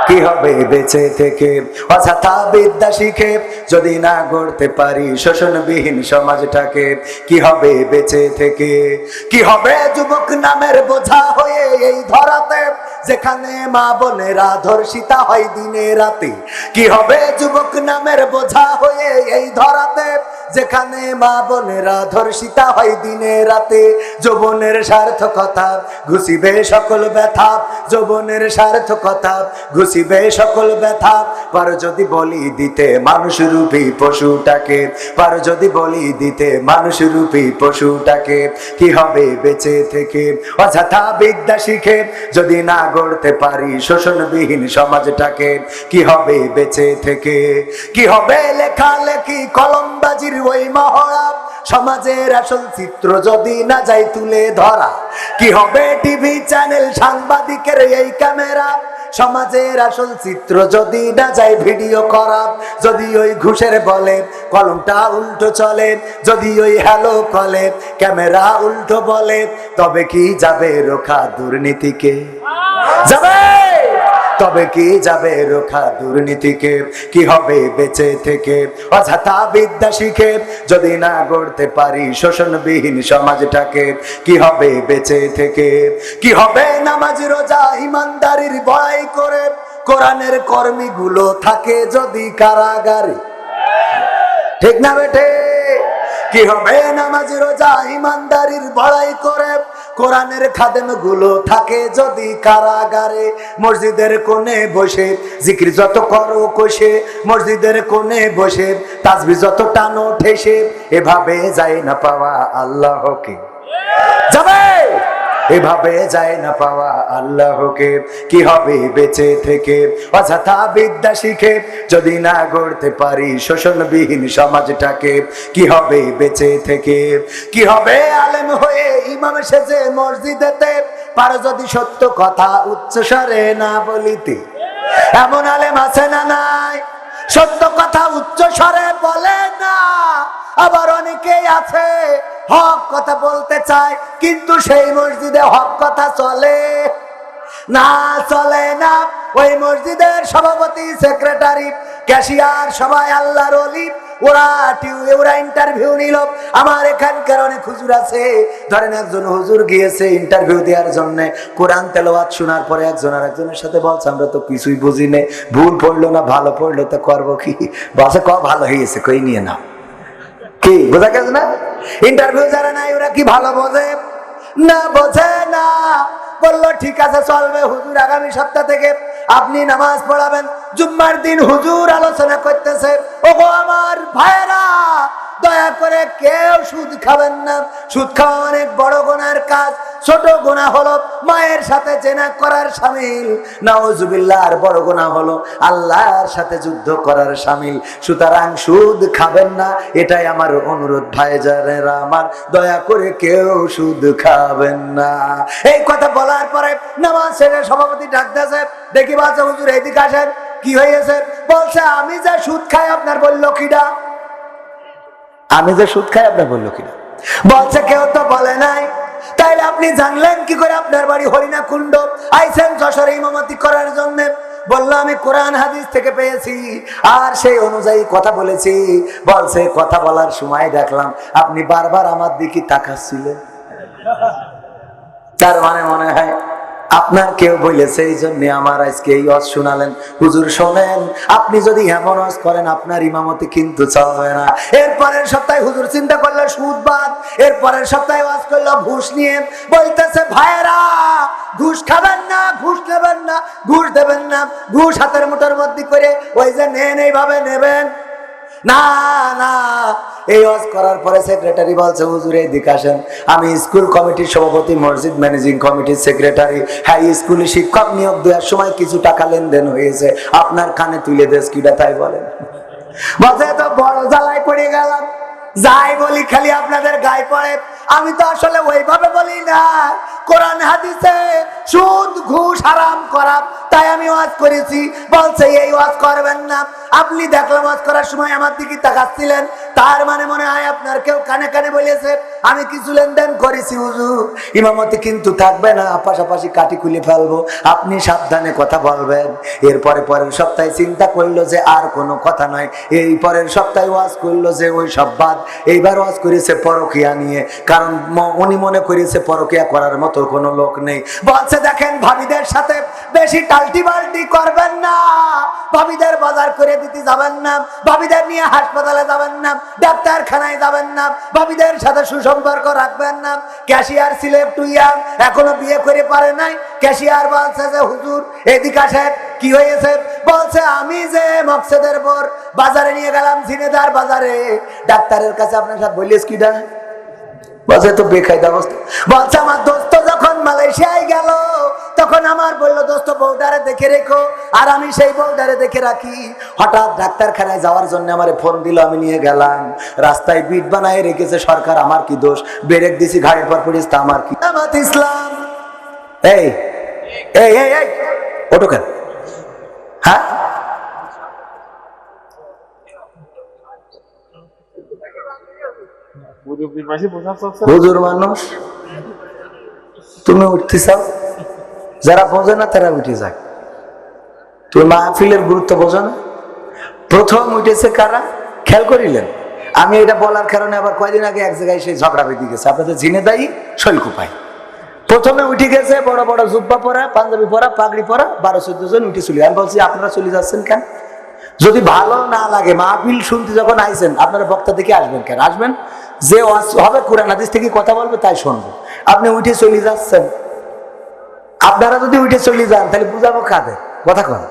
কি হবে বেঁচে থেকে অযথা বিদ্যা শিখে যদি না গড়তে পারি শোষণবিহীন সমাজটাকে? কি হবে বেঁচে থেকে? কি হবে যুবক নামের বোঝা হয়ে এই ধরাতে, যেখানে মা বোনেরা ধর্ষিতা হয় দিনে রাতে? কি হবে যুবক নামের বোঝা হয়ে এই ধরাতে, যেখানে মা বোনেরা ধর্ষিতা হয় দিনে রাতে? যৌবনের সার্থকতা ঘুষিবে সকল ব্যথা, যৌবনের সার্থকতা ঘুষিবে সকল ব্যথা। পারো যদি বলি দিতে মানুষ রূপী পশুটাকে, পারো যদি বলি দিতে মানুষ রূপী পশুটাকে? কি হবে বেঁচে থেকে অযথা বিদ্যা শিখে যদি না গড়তে পারি শোষণবিহীন সমাজটাকে? কি হবে বেঁচে থেকে? কি হবে লেখালেখি কলমবাজির ওই মহড়া, সমাজের আসল চিত্র যদি না যাই তুলে ধরা? কি হবে টিভি চ্যানেল সাংবাদিকের এই ক্যামেরা, সমাজের আসল চিত্র যদি না যায় ভিডিও করা? যদি ওই ঘুষের বলে কলমটা উল্টো চলে, যদি ওই হ্যালো কলে ক্যামেরা উল্টো বলে, তবে কি যাবে রোখা দুর্নীতিকে? যাবে? তবে কি যাবে রোখা দুর্নীতিকে? কি হবে বেঁচে থেকে অযথা বিদ্যা শিখে যদি না গড়তে পারি শোষণবিহীন সমাজটাকে? কি হবে বেঁচে থেকে? কি হবে নামাজ রোজা ইমানদারির বড়াই করে কোরআনের কর্মীগুলো থাকে যদি কারাগারে? ঠিক না বেটে? কি হবে নামাজ রোজা ইমানদারির বড়াই করে কোরআনের খাদেম গুলো থাকে যদি কারাগারে? মসজিদের কোণে বসে জিকির যত করো কষে, মসজিদের কোণে বসে তাসবিহ যত টানো ঠেসে, এভাবে যায় না পাওয়া আল্লাহকে? যাবে? এভাবে যায় না পাওয়া আল্লাহকে। কি হবে বেঁচে থেকে অযথা বিদ্যা শিখে যদি না গড়তে পারি শোষণবিহীন সমাজটাকে? কি হবে বেঁচে থেকে? কি হবে আলেম হয়ে ইমাম সেজে মসজিদেতে পারো যদি সত্য কথা উচ্চস্বরে না বলিতে? এমন আলেম আছে না নাই সত্য কথা উচ্চ স্বরে বলে না? আবার অনেকেই আছে হক কথা বলতে চায় কিন্তু সেই মসজিদে হক কথা চলে না, চলে না। ওই মসজিদের সভাপতি, সেক্রেটারি, ক্যাশিয়ার সবাই আল্লাহর ওলি। ওরা ইন্টারভিউ নিল। আমার এখানকার অনেক হুজুর আছে, ধরেন একজন হুজুর গিয়েছে ইন্টারভিউ দেওয়ার জন্য, কোরআন তেলাওয়াত শোনার পরে একজন আর একজনের সাথে বলছে আমরা তো কিছুই বুঝি না, ভুল পড়লো না ভালো পড়লো তো করবো কি? বলছে ভালো হয়েছে, কই নিয়ে না। কি বোঝা গেছে না? ইন্টারভিউ যারা নাই ওরা কি ভালো বোঝে না? বোঝে না। বললো ঠিক আছে চলবে, হুজুর আগামী সপ্তাহ থেকে আপনি নামাজ পড়াবেন। জুম্মার দিন হুজুর আলোচনা করতেছে, ওগো আমার ভাইরা, দয়া করে কেউ সুদ খাবেন না। সুদ খাওয়া অনেক বড় গুনার কাজ। ছোট গুনাহ হলো মায়ের সাথে জেনা করার শামিল, নাউজুবিল্লাহ। আর বড় গুনাহ হলো আল্লাহর সাথে যুদ্ধ করার শামিল। সুতরাং সুদ খাবেন না, এটাই আমার অনুরোধ ভাইজানেরা আমার, দয়া করে কেউ সুদ খাবেন না। এই কথা বলার পরে নামাজ শেষে সভাপতি ডাকতেছে, দেখি বাচ্চা হুজুর এইদিকে আসেন। কি হয়েছে? বলছে আমি যে সুদ খাই আপনার বললো কিডা? আমি যে সুদ খাই আপনার বললো কিনা? বলছে কেউ তো বলে নাই। তাইলে আপনি জানলেন কি করে? আপনার বাড়ি হরিণা কুণ্ড, আইসেন যশোরে ইমামতি করার জন্য। বললো আমি কোরআন হাদিস থেকে পেয়েছি আর সেই অনুযায়ী কথা বলেছি। বলছে কথা বলার সময় দেখলাম আপনি বারবার আমার দিকে তাকাচ্ছিলেন, তার মানে মনে হয় আপনার কেউ বলেছে, এই জন্য আমার আজকে এই ওয়াজ শোনালেন। হুজুর শোনেন, আপনি যদি এমন ওয়াজ করেন আপনার ইমামতি কিন্তু চলবে না। এরপরের সপ্তাহে হুজুর চিন্তা করলো সুদ বাদ, এরপরের সপ্তাহে ওয়াজ করলো ঘুষ নিয়ে। বলতেছে ভাইয়েরা, ঘুষ খাবেন না, ঘুষ নেবেন না, ঘুষ দেবেন না। ঘুষ হাতের মুঠোর মধ্যে করে ওই যে নেন এইভাবে নেবেন না। না, এই ওয়াজ করার পরে সেক্রেটারি বলছে হুজুর এইদিকে আসেন, আমি স্কুল কমিটির সভাপতি, মসজিদ ম্যানেজিং কমিটির সেক্রেটারি। হ্যাঁ, স্কুলে শিক্ষক নিয়োগ দেওয়ার সময় কিছু টাকা লেনদেন হয়েছে, আপনার কানে তুলে দেশ কিটা তাই বলেন। বলছে তো বড় জ্বালায় পড়ে গেলাম, যাই বলি খালি আপনাদের গায়ে পড়ে। আমি তো আসলে ওইভাবে বলি না, কোরআন হাদিসে সুদ ঘুষ হারাম করা, তাই আমি ওয়াজ করেছি। বলছে এই ওয়াজ করবেন না। আপনি দেখলাম ওয়াজ করার সময় আমার দিকে তাকাচ্ছিলেন, তার মানে মনে হয় আপনার কেউ কানে কানে বলেছে আমি কিছু লেনদেন করেছি। হুজুর ইমামতি কিন্তু থাকবে না, পাশাপাশি কাটি খুলে ফেলবো, আপনি সাবধানে কথা বলবেন। এরপরে পরের সপ্তাহে চিন্তা করলো যে আর কোনো কথা নয়। এই পরের সপ্তাহে ওয়াজ করলো যে ওই সব বাদ। এইবার ওয়াজ করেছে পরকিয়া নিয়ে, কারণ উনি মনে করেছে পরকিয়া করার মতো কোনো লোক নেই। বলছে দেখেন, ভাবিদের সাথে বেশি টাল্টি বাল্টি করবেন না, ভাবিদের বাজার করে দিতে যাবেন না, ভাবিদের নিয়ে হাসপাতালে যাবেন না, ডাক্তারখানায় যাবেন না, ভাবিদের সাথে সুসম্পর্ক রাখবেন না। ক্যাশিয়ার ছিল একটু ইয়াং, এখনো বিয়ে করে পারে নাই। ক্যাশিয়ার বলছে যে হুজুর এদিকে আসেন। কি হয়েছে? বলছে আমি যে মকসেদের পর বাজারে নিয়ে গেলাম, ঝিনেদার বাজারে, ডাক্তারের কাছে আপনার সাথে বলিস কিনা? বলছে তো বেকায়দা অবস্থা। বলছে আমার দোস্ত যখন মালয়েশিয়ায় গেল তখন আমার বললো দোস্ত বউডারে দেখে রেখো, আর আমি সেই বউডারে দেখে রাখি। হঠাৎ ডাক্তারখানায় যাওয়ার জন্য আমার ফোন দিল, আমি নিয়ে গেলাম। রাস্তায় বিট বানায় রেখেছে সরকার, আমার কি দোষ? ব্রেক দিছি, ঘাড়ের পর পড়িস, তা আমার কি? জামাত ইসলাম এই এই এই এই ওটো কেন? হ্যাঁ, হুজুর মানুষ, তুমি উঠতে চাও, যারা বোঝে না তারা উঠে যায়। তুমি মাহফিলের গুরুত্ব বোঝো না? প্রথম উঠেছে কারা খেয়াল করিলেন? আমি এটা বলার কারণে আবার কয়দিন আগে এক জায়গায় সেই ঝগড়া বেঁধে গেছে, আপনাদের ঝিনেদাই শৈলকুপাই। প্রথমে উঠে গেছে বড় বড় জুব্বা পরা, পাঞ্জাবি পরা, পাগড়ি পরা, 12-14 জন উঠে চলে। আমি বলছি আপনারা চলে যাচ্ছেন কেন? যদি ভালো না লাগে, মাহফিল শুনতে যখন আইছেন আপনারা বক্তা দেখে আসবেন কেন? আসবেন যে হবে কোরআন হাদিস থেকে কথা বলবে তাই শুনবো। আপনি উঠে চলে যাচ্ছেন। আপনারা যদি উঠে চলে যান তাহলে বুঝাবো কাদের? কথা কন,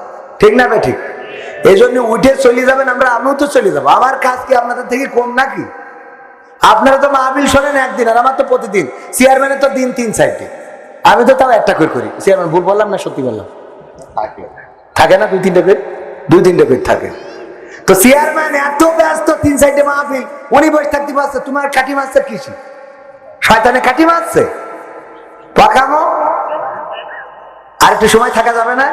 ঠিক না ভাই? ঠিক। এই জন্য উঠে চলে যাবেন, আমিও তো চলে যাবো। আমার কাজ কি আপনাদের থেকে কম নাকি? আপনারা তো মাহফিল শোনেন একদিন, আর আমার তো প্রতিদিন। চেয়ারম্যানের তো দিন 3-4টি। আমি তো তাও একটা করে করি। চেয়ারম্যান ভুল বললাম না সত্যি বললাম? থাকে না দুই তিনটে করে থাকে। তো চেয়ারম্যান এত ব্যস্ত, 3 সাইডে মাহফিল, উনি বসে থাকতে পারছে, তোমার কাঠি মারছে কৃষি, শয়তানে কাঠি মারছে পাকামো। আর একটু সময় থাকা যাবে না?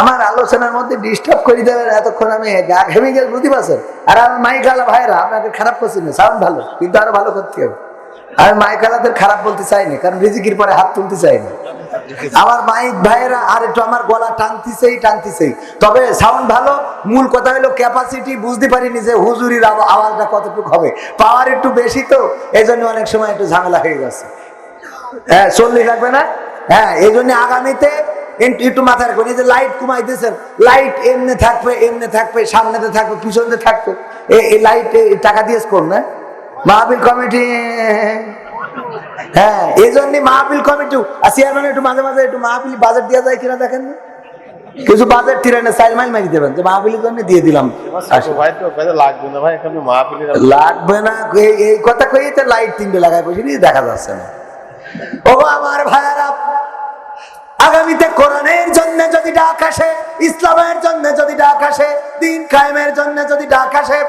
আমার আলোচনার মধ্যে ডিস্টার্ব করে দেবেন এতক্ষণ, আমি ঘেমে গেল, বুঝতে পারছেন? আর আমার মাইকালা ভাইরা আপনাদের খারাপ করছি না, সাউন্ড ভালো, কিন্তু আরো ভালো করতে হবে। আমি মাইকালাদের খারাপ বলতে চাই না, কারণ রিজিকের পরে হাত তুলতে চাই না। আমার মাইক ভাইয়েরা আর একটু আমার গলা টানতেছেই, তবে সাউন্ড ভালো। মূল কথা হলো ক্যাপাসিটি বুঝতে পারিনি যে হুজুরির আওয়াজটা কতটুকু হবে, পাওয়ার একটু বেশি, তো এই জন্য অনেক সময় একটু ঝামেলা হয়ে গেছে। হ্যাঁ, 40 লাগবে না? হ্যাঁ, এই জন্য আগামীতে একটু মাথায় রাখবেন, এই যে লাইট কমাই দিয়েছেন, লাইট এমনি থাকবে, সামনেতে থাকবে, পিছনে থাকবে, এই লাইট টাকা দিয়েছ কোন না মাহফিল কমিটি। হ্যাঁ, এই জন্য মাহফিল কমিটি চেয়ারম্যান একটু মাঝে মাঝে একটু মাহফিল বাজেট দেওয়া যায় কিনা দেখেন, কিছু বাজেট তিরানে 4 মাইল মারি দেবেন, যে মাহফিলের জন্য দিয়ে দিলাম। লাগবে না এই কথা কই, তো লাইট 3টে লাগাই বসে দেখা যাচ্ছে না। ও আমার ভাইয়ারা, আগামীতে কোরআনের জন্য যদি ডাক আসে, ইসলামের জন্য যদি ডাক আসে, দিন কায়েমের জন্য যদি ডাক আসে,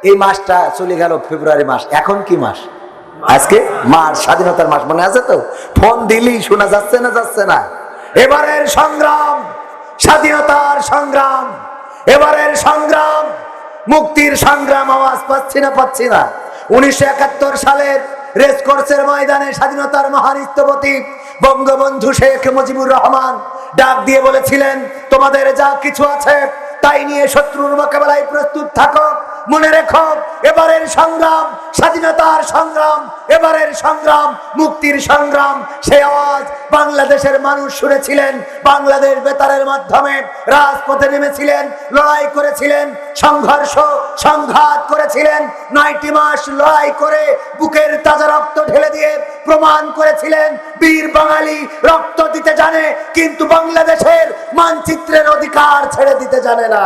এই মাসটা চলে গেল ফেব্রুয়ারি মাস, এখন কি মাস? আজকে মাস, স্বাধীনতার মাস, মনে আছে তো? ফোন দিলি শোনা যাচ্ছে না? এবারের সংগ্রাম, স্বাধীনতার সংগ্রাম, এবারের সংগ্রাম, মুক্তির সংগ্রাম, আওয়াজ পাচ্ছি না। 1971 সালের রেসকোর্সের ময়দানে স্বাধীনতার মহান স্থপতি বঙ্গবন্ধু শেখ মুজিবুর রহমান ডাক দিয়ে বলেছিলেন, তোমাদের যা কিছু আছে তাই নিয়ে শত্রুর মোকাবেলায় প্রস্তুত থাকো। মনে রেখো, এবারের সংগ্রাম স্বাধীনতার সংগ্রাম, এবারের সংগ্রাম মুক্তির সংগ্রাম। সেই আওয়াজ বাংলাদেশের মানুষ শুনেছিলেন। বাংলাদেশ বেতারের মাধ্যমে রাজপথে নেমেছিলেন, লড়াই করেছিলেন, সংঘাত করেছিলেন, 9টি মাস লড়াই করে বুকের তাজা রক্ত ঢেলে দিয়ে প্রমাণ করেছিলেন বীর বাঙালি রক্ত দিতে জানে, কিন্তু বাংলাদেশের মানচিত্রের অধিকার ছেড়ে দিতে জানে না।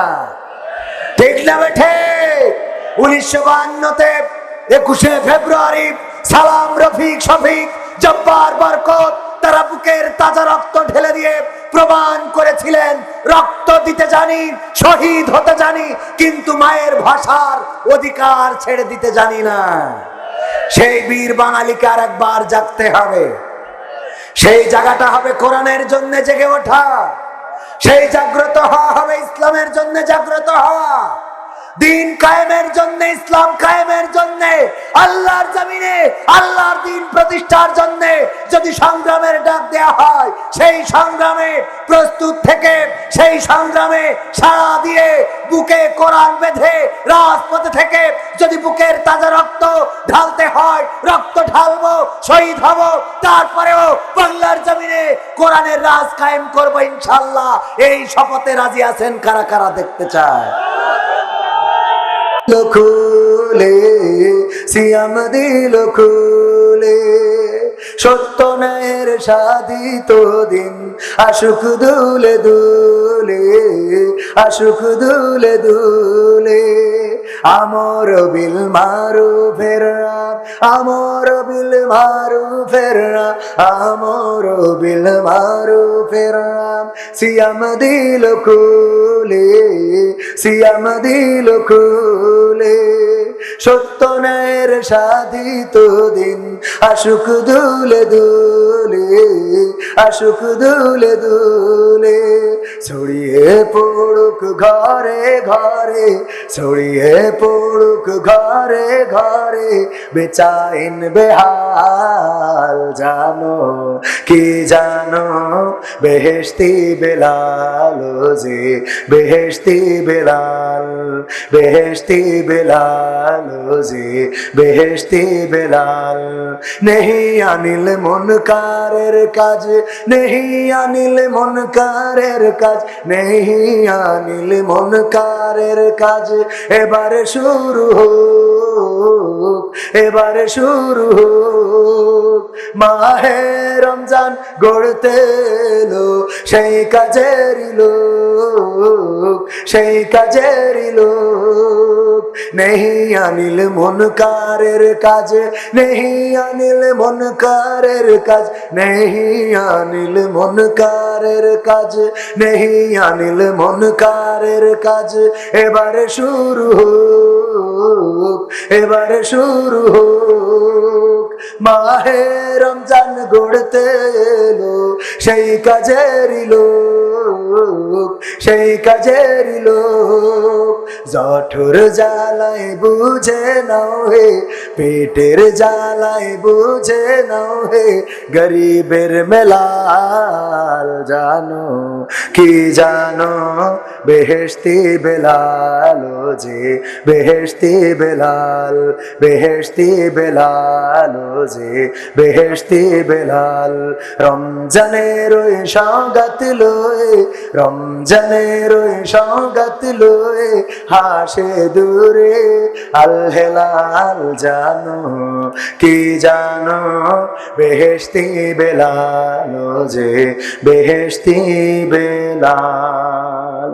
ঠিক না বেঠে? 1952-তে 21শে ফেব্রুয়ারি সালাম, রফিক, শফিক, জব্বার, বরকত তারা বুকের তাজা রক্ত ঢেলে দিয়ে প্রমাণ করেছিলেন রক্ত দিতে জানি, শহীদ হতে জানি, কিন্তু মায়ের ভাষার অধিকার ছেড়ে দিতে জানি না। সেই বীর বাঙালিকে আর একবার জাগতে হবে। সেই জায়গাটা হবে কোরআনের জন্য জেগে ওঠা, সেই জাগ্রত হওয়া হবে ইসলামের জন্য জাগ্রত হওয়া, দিন কায়েমের জন্য, ইসলাম কায়েমের জন্য, আল্লাহর জমিনে আল্লাহর দিন প্রতিষ্ঠার জন্য যদি সংগ্রামের ডাক দেয়া হয়, সেই সংগ্রামে প্রস্তুত থেকে, সেই সংগ্রামে সাড়া দিয়ে বুকে কোরআন বেঁধে রাজপথে থেকে যদি বুকের তাজা রক্ত ঢালতে হয়, রক্ত ঢালবো, শহীদ হব, তারপরেও বাংলার জমিনে কোরআনের রাজ কায়েম করবো ইনশাআল্লাহ। এই শপথে রাজি আছেন কারা কারা? দেখতে চায়। খুলে সিয়াম দিল খুলে, সত্য ন্যায়ের সাধিত দিন আশুক দুলে দুলে, আশুক দুলে দুলে। আমর বিল মারুফের রাত, আমর বিল মারুফের রাত, আমর বিল মারুফের রাত। সিয়াম দিল খুলে, সিয়াম দিল খুলে, সত্য ন্যায়ের সাধিত দিন আশুক দুলে দুলে, আশুক দুলে দুলে। ছড়িয়ে পড়ুক ঘরে ঘরে, ছড়িয়ে পড়ুক ঘরে ঘরে, বেচাইন বেহাল জানো কি জানো, বেহেশতি বেলাল যে, বেহেশতি বেলাল, বেহেশতি বেলাল যে, বেহেশতি বেলাল। নেহি আনিল মুনকারের কাজ, নেহি আনিল মুনকারের কাজ, নেহি আনিল মুনকারের কাজ, এবারে শুরু হোক, এবারে শুরু হোক। মাহে রমজান গড়তে এলো সেই কাজেরই লোক, সেই কাজেরই লোক। নেহি আনিল মুনকারের কাজ, নেহি আনিল মুনকারের কাজ, নেহি আনিল মুনকারের কাজ, নেহি আনিল মুনকারের কাজ। এবারে শুরু হোক, এবারে শুরু হোক। মাহে রমজান গড়তে এলো সেই কাজেরই লোক, সেই কাজেরই লোক। জঠর জ্বালায় বুঝে নাও হে, পেটের জ্বালায় বুঝে নাও হে, গরিবের মেলাল জানো কি জানো, বেহেশতি বেলাল ও যে বেহেশতি বেলাল, বেহেশতি বেলাল ও যে বেহেশতি বেলাল। রমজানের ওই সওগাত লয়ে, রমজানের ওই সওগাত লয়ে হাসে দূরে আল হেলাল জানো কি জানো, বেহেশতি বেলাল ও যে বেহেশতি বেলাল।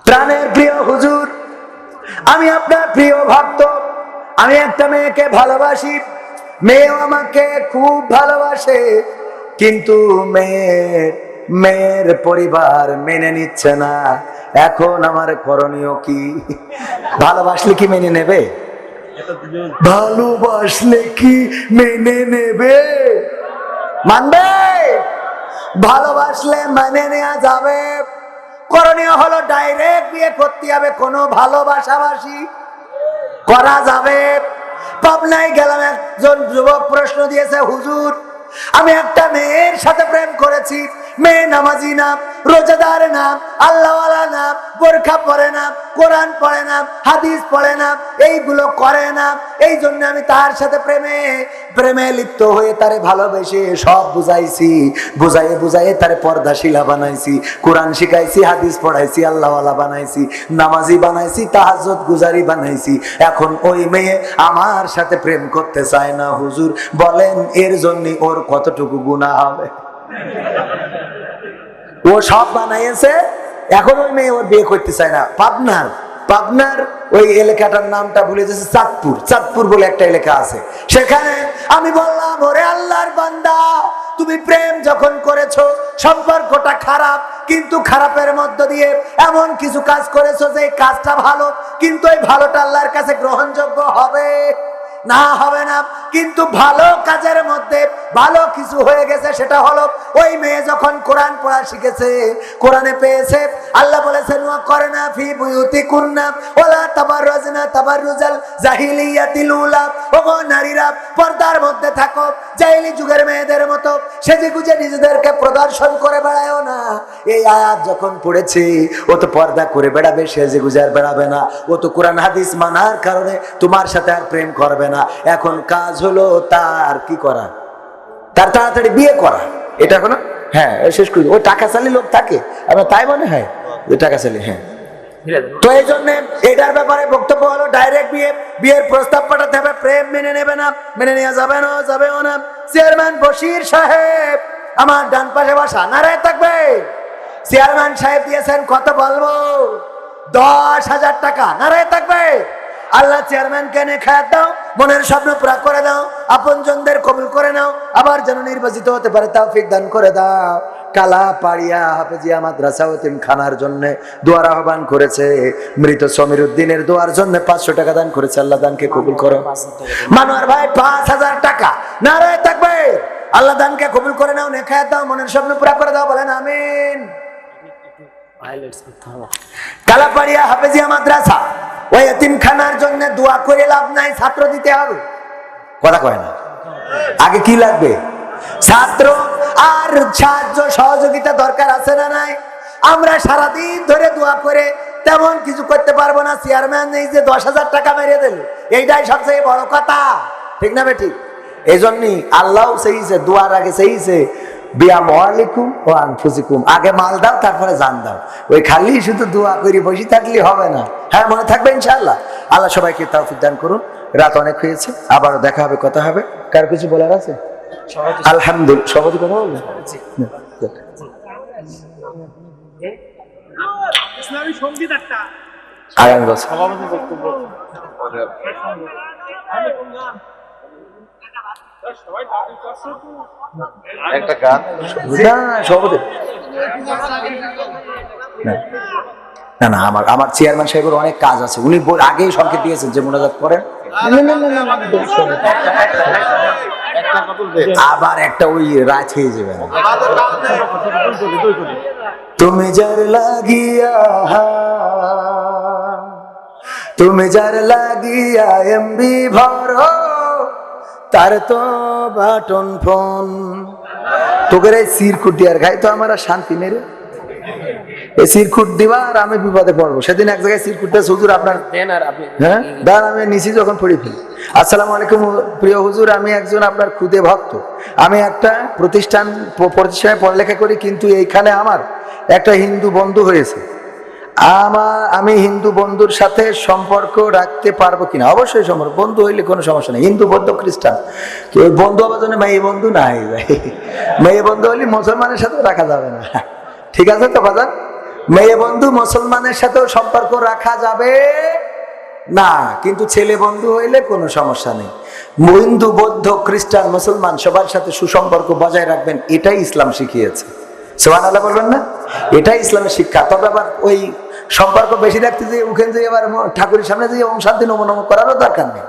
প্রাণের প্রিয় হুজুর, আমি আপনার প্রিয় ভক্ত। আমি একটা মেয়েকে ভালোবাসি, মেয়েও আমাকে খুব ভালোবাসে, কিন্তু মেয়ের পরিবার মেনে নিচ্ছে না। এখন আমার করণীয় কি? ভালোবাসলে কি মেনে নেবে? ভালোবাসলে কি মেনে নেবে? মানবে? ভালোবাসলে মেনে নেওয়া যাবে। করণীয় হলো ডাইরেক্ট বিয়ে করতে হবে, কোনো ভালোবাসাবাসি করা যাবে। পাবনায় গেলাম, একজন যুবক প্রশ্ন দিয়েছে, হুজুর আমি একটা মেয়ের সাথে প্রেম করেছি, মেয়ে নামাজি না, রোজাদার না, আল্লাহওয়ালা না, বোরখা পরে না, কোরআন পড়ে না, হাদিস পড়ে না, এইগুলো করে না। এই জন্য আমি তার সাথে প্রেমে লিপ্ত হয়ে তারে ভালোবেসে সব বুঝাইছি, বুঝাইয়ে বুঝাইয়ে তারে পর্দাশীলা বানাইছি, কোরআন শিখাইছি, হাদিস পড়াইছি, আল্লাহওয়ালা বানাইছি, নামাজি বানাইছি, তাহাজ্জুদ গুজারি বানাইছি। এখন ওই মেয়ে আমার সাথে প্রেম করতে চায় না। হুজুর বলেন এর জন্য ওর কতটুকু গুনাহ হবে? ও সব বানাইছে, এখন ওই মেয়ে ওর বিয়ে করতে চায় না। পাবনার ওই এলাকাটার নামটা ভুলে যাচ্ছে, চাঁদপুর বলে একটা এলাকা আছে। সেখানে আমি বললাম, ওরে আল্লাহর বান্দা, তুমি প্রেম যখন করেছো, সম্পর্কটা খারাপ, কিন্তু খারাপের মধ্য দিয়ে এমন কিছু কাজ করেছো যে কাজটা ভালো, কিন্তু এই ভালোটা আল্লাহর কাছে গ্রহণযোগ্য হবে না? হবে না। কিন্তু ভালো কাজের মধ্যে ভালো কিছু হয়ে গেছে, সেটা হলো ওই মেয়ে যখন কোরআন পড়া শিখেছে, কোরআনে পেয়েছে, আল্লাহ বলেছেন ওয়াকরনা ফি বুয়ুতিকুন্না ওয়ালা তাবাররাজনা তাবাররুজাল জাহিলিয়াতিল উলা। ওগো নারীরা, পর্দার মধ্যে থাকো, জাহেলি যুগের মেয়েদের মতো সেজে গুজে নিজেদেরকে প্রদর্শন করে বেড়ায়ও না। এই আয়াত যখন পড়েছি, ও তো পর্দা করে বেড়াবে, সেজে গুজে আর বেড়াবে না। ও তো কোরআন হাদিস মানার কারণে তোমার সাথে আর প্রেম করবে না। এখন কাজ হলো তার কি করা? তার তাড়াতাড়ি বিয়ে করা। এটা এখন হ্যাঁ শেষ করি। ও টাকা চালি লোক থাকে, আমার তাই মনে হয় টাকা চালি। হ্যাঁ, তো এই জন্য এটার ব্যাপারে বক্তব্য হলো ডাইরেক্ট বিয়ের প্রস্তাব পাঠাতে হবে। প্রেম মেনে নেবে না, মেনে নেওয়া যাবেও না। চেয়ারম্যান বশির সাহেব আমার ডান পাশে বসা, নারায় থাকবে। চেয়ারম্যান সাহেব দিয়েছেন কত বলবো? 10,000 টাকা। নারায় থাকবে। আল্লাহ চেয়ারম্যানকে এনে খায়াত দাও, মনের স্বপ্ন পুরা করে দাও, আপনজনদের কবুল করে নাও, আবার যেন নির্বাচিত হতে পারে তৌফিক দান করে দাও। কালাপাড়িয়া হাফেজিয়া মাদ্রাসা এতিমখানার জন্য দোয়ার আহ্বান করেছে। মৃত সমীর উদ্দিনের দোয়ার জন্য 500 টাকা দান করেছে। আল্লাহ দানকে কবুল করো। মানোয়ার ভাই 5,000 টাকা। নারায় থাকবে। আল্লাহ দানকে কবুল করে নাও, নেখায়াত দাও, মনের স্বপ্ন পুরা করে দাও। বলেন আমিন। কালাপাড়িয়া হাফেজিয়া মাদ্রাসা ওই এতিমখানার জন্য দোয়া করে লাভ নাই, ছাত্র দিতে হবে। কথা কয় না? আগে কি লাগবে? ছাত্র আর সাহায্য সহযোগিতা দরকার আছে না নাই? আমরা সারাদিন ধরে দোয়া করে তেমন কিছু করতে পারবো না। চেয়ারম্যান এই যে 10,000 টাকা মেরে দিল, এইটাই সবচেয়ে বড় কথা, ঠিক না? ঠিক। এই জন্যই আল্লাহ চাইছে, দোয়ার আগে চাইছে বিআমওয়ালিকুম ওয়া আনফুসিকুম, আগে মাল দাও তারপরে জান দাও। ওই খালি শুধু দোয়া করি বসে থাকলে হবে না। হ্যাঁ, মনে থাকবে ইনশাআল্লাহ। আল্লাহ সবাইকে তৌফিক দান করুন। রাত অনেক হয়েছে, আবারও দেখা হবে, কথা হবে। কার কিছু বলার আছে? আলহামদুলিল্লাহ, সভাপতি কথা বলবেন? ইসলামী সঙ্গীত একটা আগামী বছর একটা গান সভাপতি না না, আমার চেয়ারম্যান সাহেবের অনেক কাজ আছে, উনি আগেই সংকেত দিয়েছেন যে মোনাজাত করেন। আবার একটা ওই রাত হয়ে যাবে। তুমি যার লাগিয়া, তুমি যার লাগিয়া এমবি ভরো, তার তো বাটন ফোন। তোকে এই সিরকুট দিয়ার খাই তো আমার আর শান্তি নেই রে। এই সিরকুট দিবা আর আমি বিপদে পড়বো। সেদিন এক জায়গায় সিরকুটটা হুজুর আপনার দেন, আর আপনি হ্যাঁ দাঁড়, আমি নিচে যখন পড়ে ফেলি। আসসালামু আলাইকুম প্রিয় হুজুর, আমি একজন আপনার খুদে ভক্ত। আমি একটা প্রতিষ্ঠানে পড়ালেখা করি, কিন্তু এইখানে আমার একটা হিন্দু বন্ধু হয়েছে। আমি হিন্দু বন্ধুর সাথে সম্পর্ক রাখতে পারবো কিনা? অবশ্যই সম্পর্ক, বন্ধু হইলে কোনো সমস্যা নেই। হিন্দু, বৌদ্ধ, খ্রিস্টান, তো ওই বন্ধু হবার জন্য মেয়ে বন্ধু নাই ভাই। মেয়ে বন্ধু হইলে মুসলমানের সাথে রাখা যাবে না, ঠিক আছে তো বাজার? মেয়ে বন্ধু মুসলমানের সাথেও সম্পর্ক রাখা যাবে না, কিন্তু ছেলে বন্ধু হইলে কোনো সমস্যা নেই। হিন্দু, বৌদ্ধ, খ্রিস্টান, মুসলমান সবার সাথে সুসম্পর্ক বজায় রাখবেন, এটাই ইসলাম শিখিয়েছে। সুবহানাল্লাহ বলবেন না? এটাই ইসলামের শিক্ষা। তবে আবার ওই সম্পর্ক বেশি রাখতে যে ওখানে যে আবার ঠাকুরের সামনে যে ওম শান্তি নম নম করারও দরকার নেই।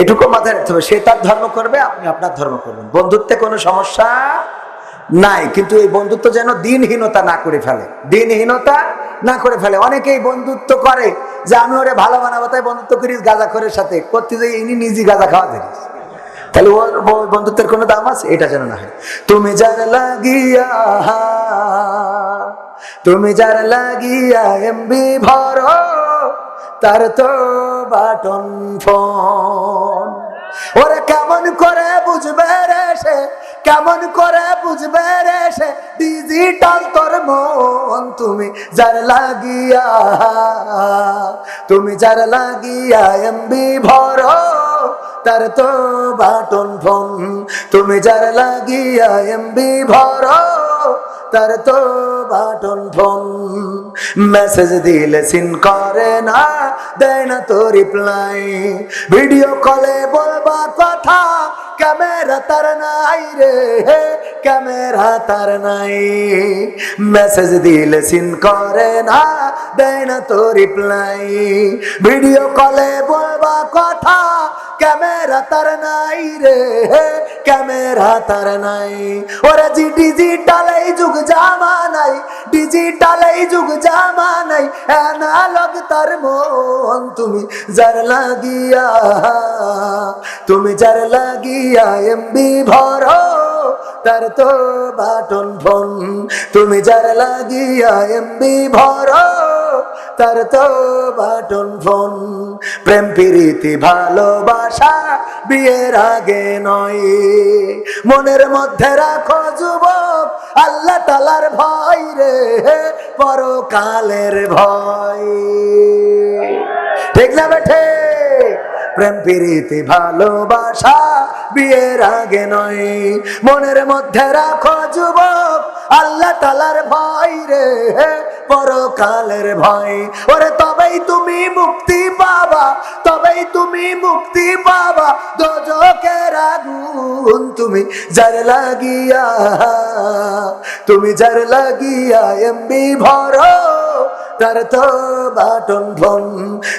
এটুকু মাথায় রাখতে হবে, সে তার ধর্ম করবে, আপনি আপনার ধর্ম করবেন, বন্ধুত্বে কোনো সমস্যা নাই। কিন্তু এই বন্ধুত্ব যেন দিনহীনতা না করে ফেলে, দিনহীনতা না করে ফেলে। অনেকেই বন্ধুত্ব করে যে আমি ওরে ভালো বানাবো তাই বন্ধুত্ব করিস গাঁজাখোরের সাথে, করতে যাই ইনি নিজে গাঁজা খাওয়া ধরিস, তাহলে ওর বন্ধুত্বের কোনো দাম আছে? এটা যেন না হয়। তুমি যার লাগিয়া, তুমি যার লাগিয়া এমবি ভরো, তার তো বাটন ফোন। ওরে কেমন করে বুঝবে রে সে, কেমন করে বুঝবে রে সে ডিজিটাল তোর মন। তুমি যার লাগিয়া, তুমি যার লাগিয়া এমবি ভরো, তার তো বাটন ফোন। তুমি যার লাগিয়া এমবি ভরো, তার তো বাটন ফোন। মেসেজ দিলে সিন করে না, দেয় না তো রিপ্লাই। ভিডিও কলে বলবা কথা, ক্যামেরা তার নাই রে, ক্যামেরা তার নাই। মেসেজ দিলে সিন করে না, দেয় না তো রিপ্লাই। ভিডিও কলে বলবা কথা, ক্যামেরা তার নাই রে, ক্যামেরা তার নাই। ওরা ডিজিটাল এই যুগ জামানাই, ডিজিটাল এই যুগ জামানাই, অ্যানালগ তার মন। তুমি যার লাগিয়া, তুমি যার লাগিয়া এমবি ভরো, তার তো বাটন ফোন। তুমি যার লাগিয়া এমবি ভরো, তার তো বাটন ফোন। প্রেম প্রীতি ভালোবাসা বিয়ের আগে নয়, মনের মধ্যে রাখো যুবক আল্লাহ তাআলার ভয় রে, পরকালের ভয়। ঠিক না বেঠে? প্রেম প্রীতি ভালোবাসা বিয়ের আগে নয়, মনের মধ্যে রাখো যুবক আল্লাহ তাআলার ভয় রে, পরকালের ভয়। ওরে তবেই তুমি মুক্তি পাবা, তবেই তুমি মুক্তি পাবা দোজখের আগুন। তুমি যার লাগিয়া, তুমি যার লাগিয়া এমবি ভরো, তার তো বাটন ফোন।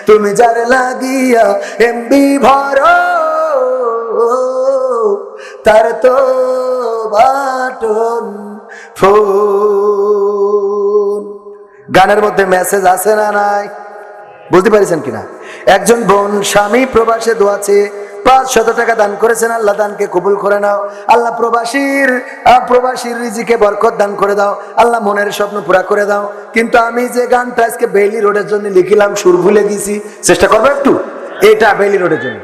তুমি যার লাগিয়া এমবি ভরো, তার তো বাটন ফোন। গানের মধ্যে মেসেজ আছে না নাই? বুঝতে পারছেন কিনা? একজন বোন স্বামী প্রবাসে দোয়াছে, 500 টাকা দান করেছেন। আল্লাহ দানকে কবুল করে নাও। আল্লাহ প্রবাসীর রিজিকে বরকত দান করে দাও। আল্লাহ মনের স্বপ্ন পুরা করে দাও। কিন্তু আমি যে গানটা আজকে বেইলি রোডের জন্য লিখিলাম, সুর ভুলে গেছি, চেষ্টা করবো একটু। এটা বেইলি রোডের জন্য।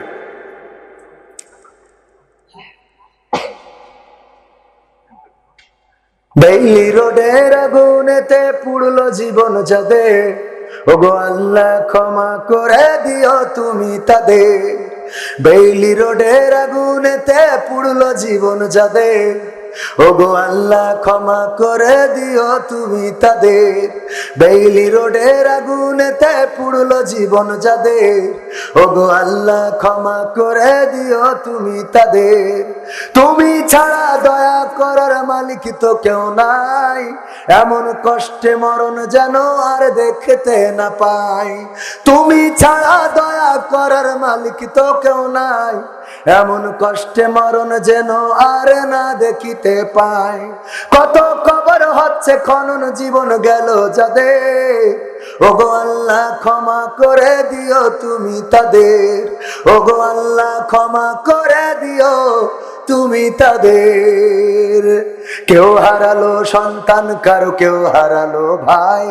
বেইলি রোডের আগুনেতে পুড়লো জীবন যাদের, ওগো আল্লাহ ক্ষমা করে দিও তুমি তাদের। বেইলি রোডের আগুনেতে পুড়লো জীবন যাদের, ওগো আল্লাহ ক্ষমা করে দিও তুমি তাদের। বেইলি রোডের আগুনেতে পুড়লো জীবন যাদের, ওগো আল্লাহ ক্ষমা করে দিও তুমি তাদের। তুমি ছাড়া দয়া করার মালিক তো কেউ নাই, এমন কষ্টে মরণ যেন আর দেখতে না পাই। তুমি ছাড়া দয়া করার মালিক তো কেউ নাই, এমন কষ্টে মরণ যেন আর না দেখিতে পাই। কত কবর হচ্ছে খনন জীবন গেল যাদের, ওগো আল্লাহ ক্ষমা করে দিও তুমি তাদের। ওগো আল্লাহ ক্ষমা করে দিও তুমি তাদের। কেউ হারালো সন্তান, কারো কেউ হারালো ভাই,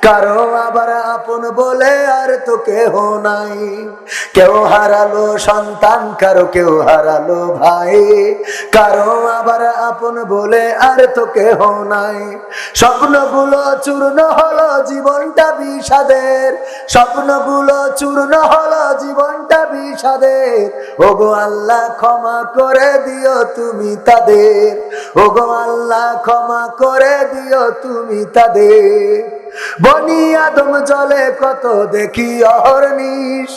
কারো আবার আপন বলে আর তো কেহ নাই। কেউ হারালো সন্তান, কারো কেউ হারালো ভাই, কারো আবার আপন বলে আর তো কেহ নাই। স্বপ্নগুলো চূর্ণ হলো জীবনটা বিষাদের, স্বপ্নগুলো চূর্ণ হলো জীবনটা বিষাদের। ওগো আল্লাহ ক্ষমা করে দিও তুমি তাদের, ওগো আল্লাহ ক্ষমা করে দিও তুমি তাদের। বনি আদম জলে কত দেখি অহর্নিশ,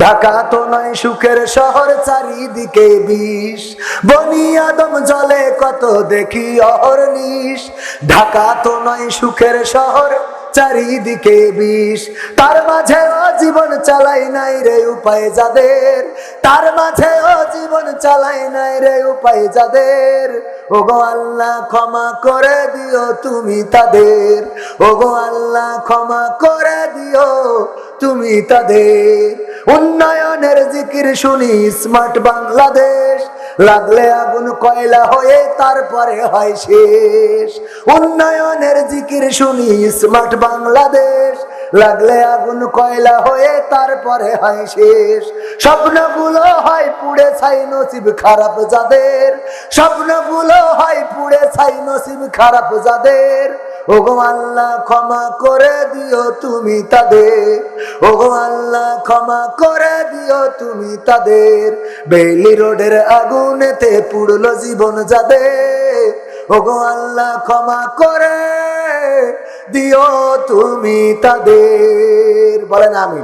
ঢাকা তো নয় সুখের শহর চারিদিকে বিষ। বনি আদম জলে কত দেখি অহর্নিশ, ঢাকা তো নয় সুখের শহর চারিদিকে বিষ। তার মাঝেও জীবন চালাই নাই রে উপায় যাদের, তার মাঝেও জীবন চালাই নাই রে উপায় যাদের। ওগো আল্লাহ ক্ষমা করে দিও তুমি তাদের, ওগো আল্লাহ ক্ষমা করে দিও তুমি তাদের। উন্নয়নের জিকির শুনি স্মার্ট বাংলাদেশ, লাগলে আগুন কয়লা হয়ে তারপরে হয় শেষ। উন্নয়নের জিকির শুনি স্মার্ট বাংলাদেশ, লাগলে আগুন কয়লা হয়ে তারপরে হয় শেষ। স্বপ্নগুলো হয় পুড়ে ছাই নসিব খারাপ যাদের, স্বপ্নগুলো হয় পুড়ে ছাই নসিব খারাপ যাদের। ওগো আল্লাহ ক্ষমা করে দিও তুমি তাদের, ওগো আল্লাহ ক্ষমা করে দিও তুমি তাদের। বেইলি রোডের আগুনেতে পুড়লো জীবন যাদের, ওগো আল্লাহ ক্ষমা করে দিও তুমি তাদের। বলেন আমিন।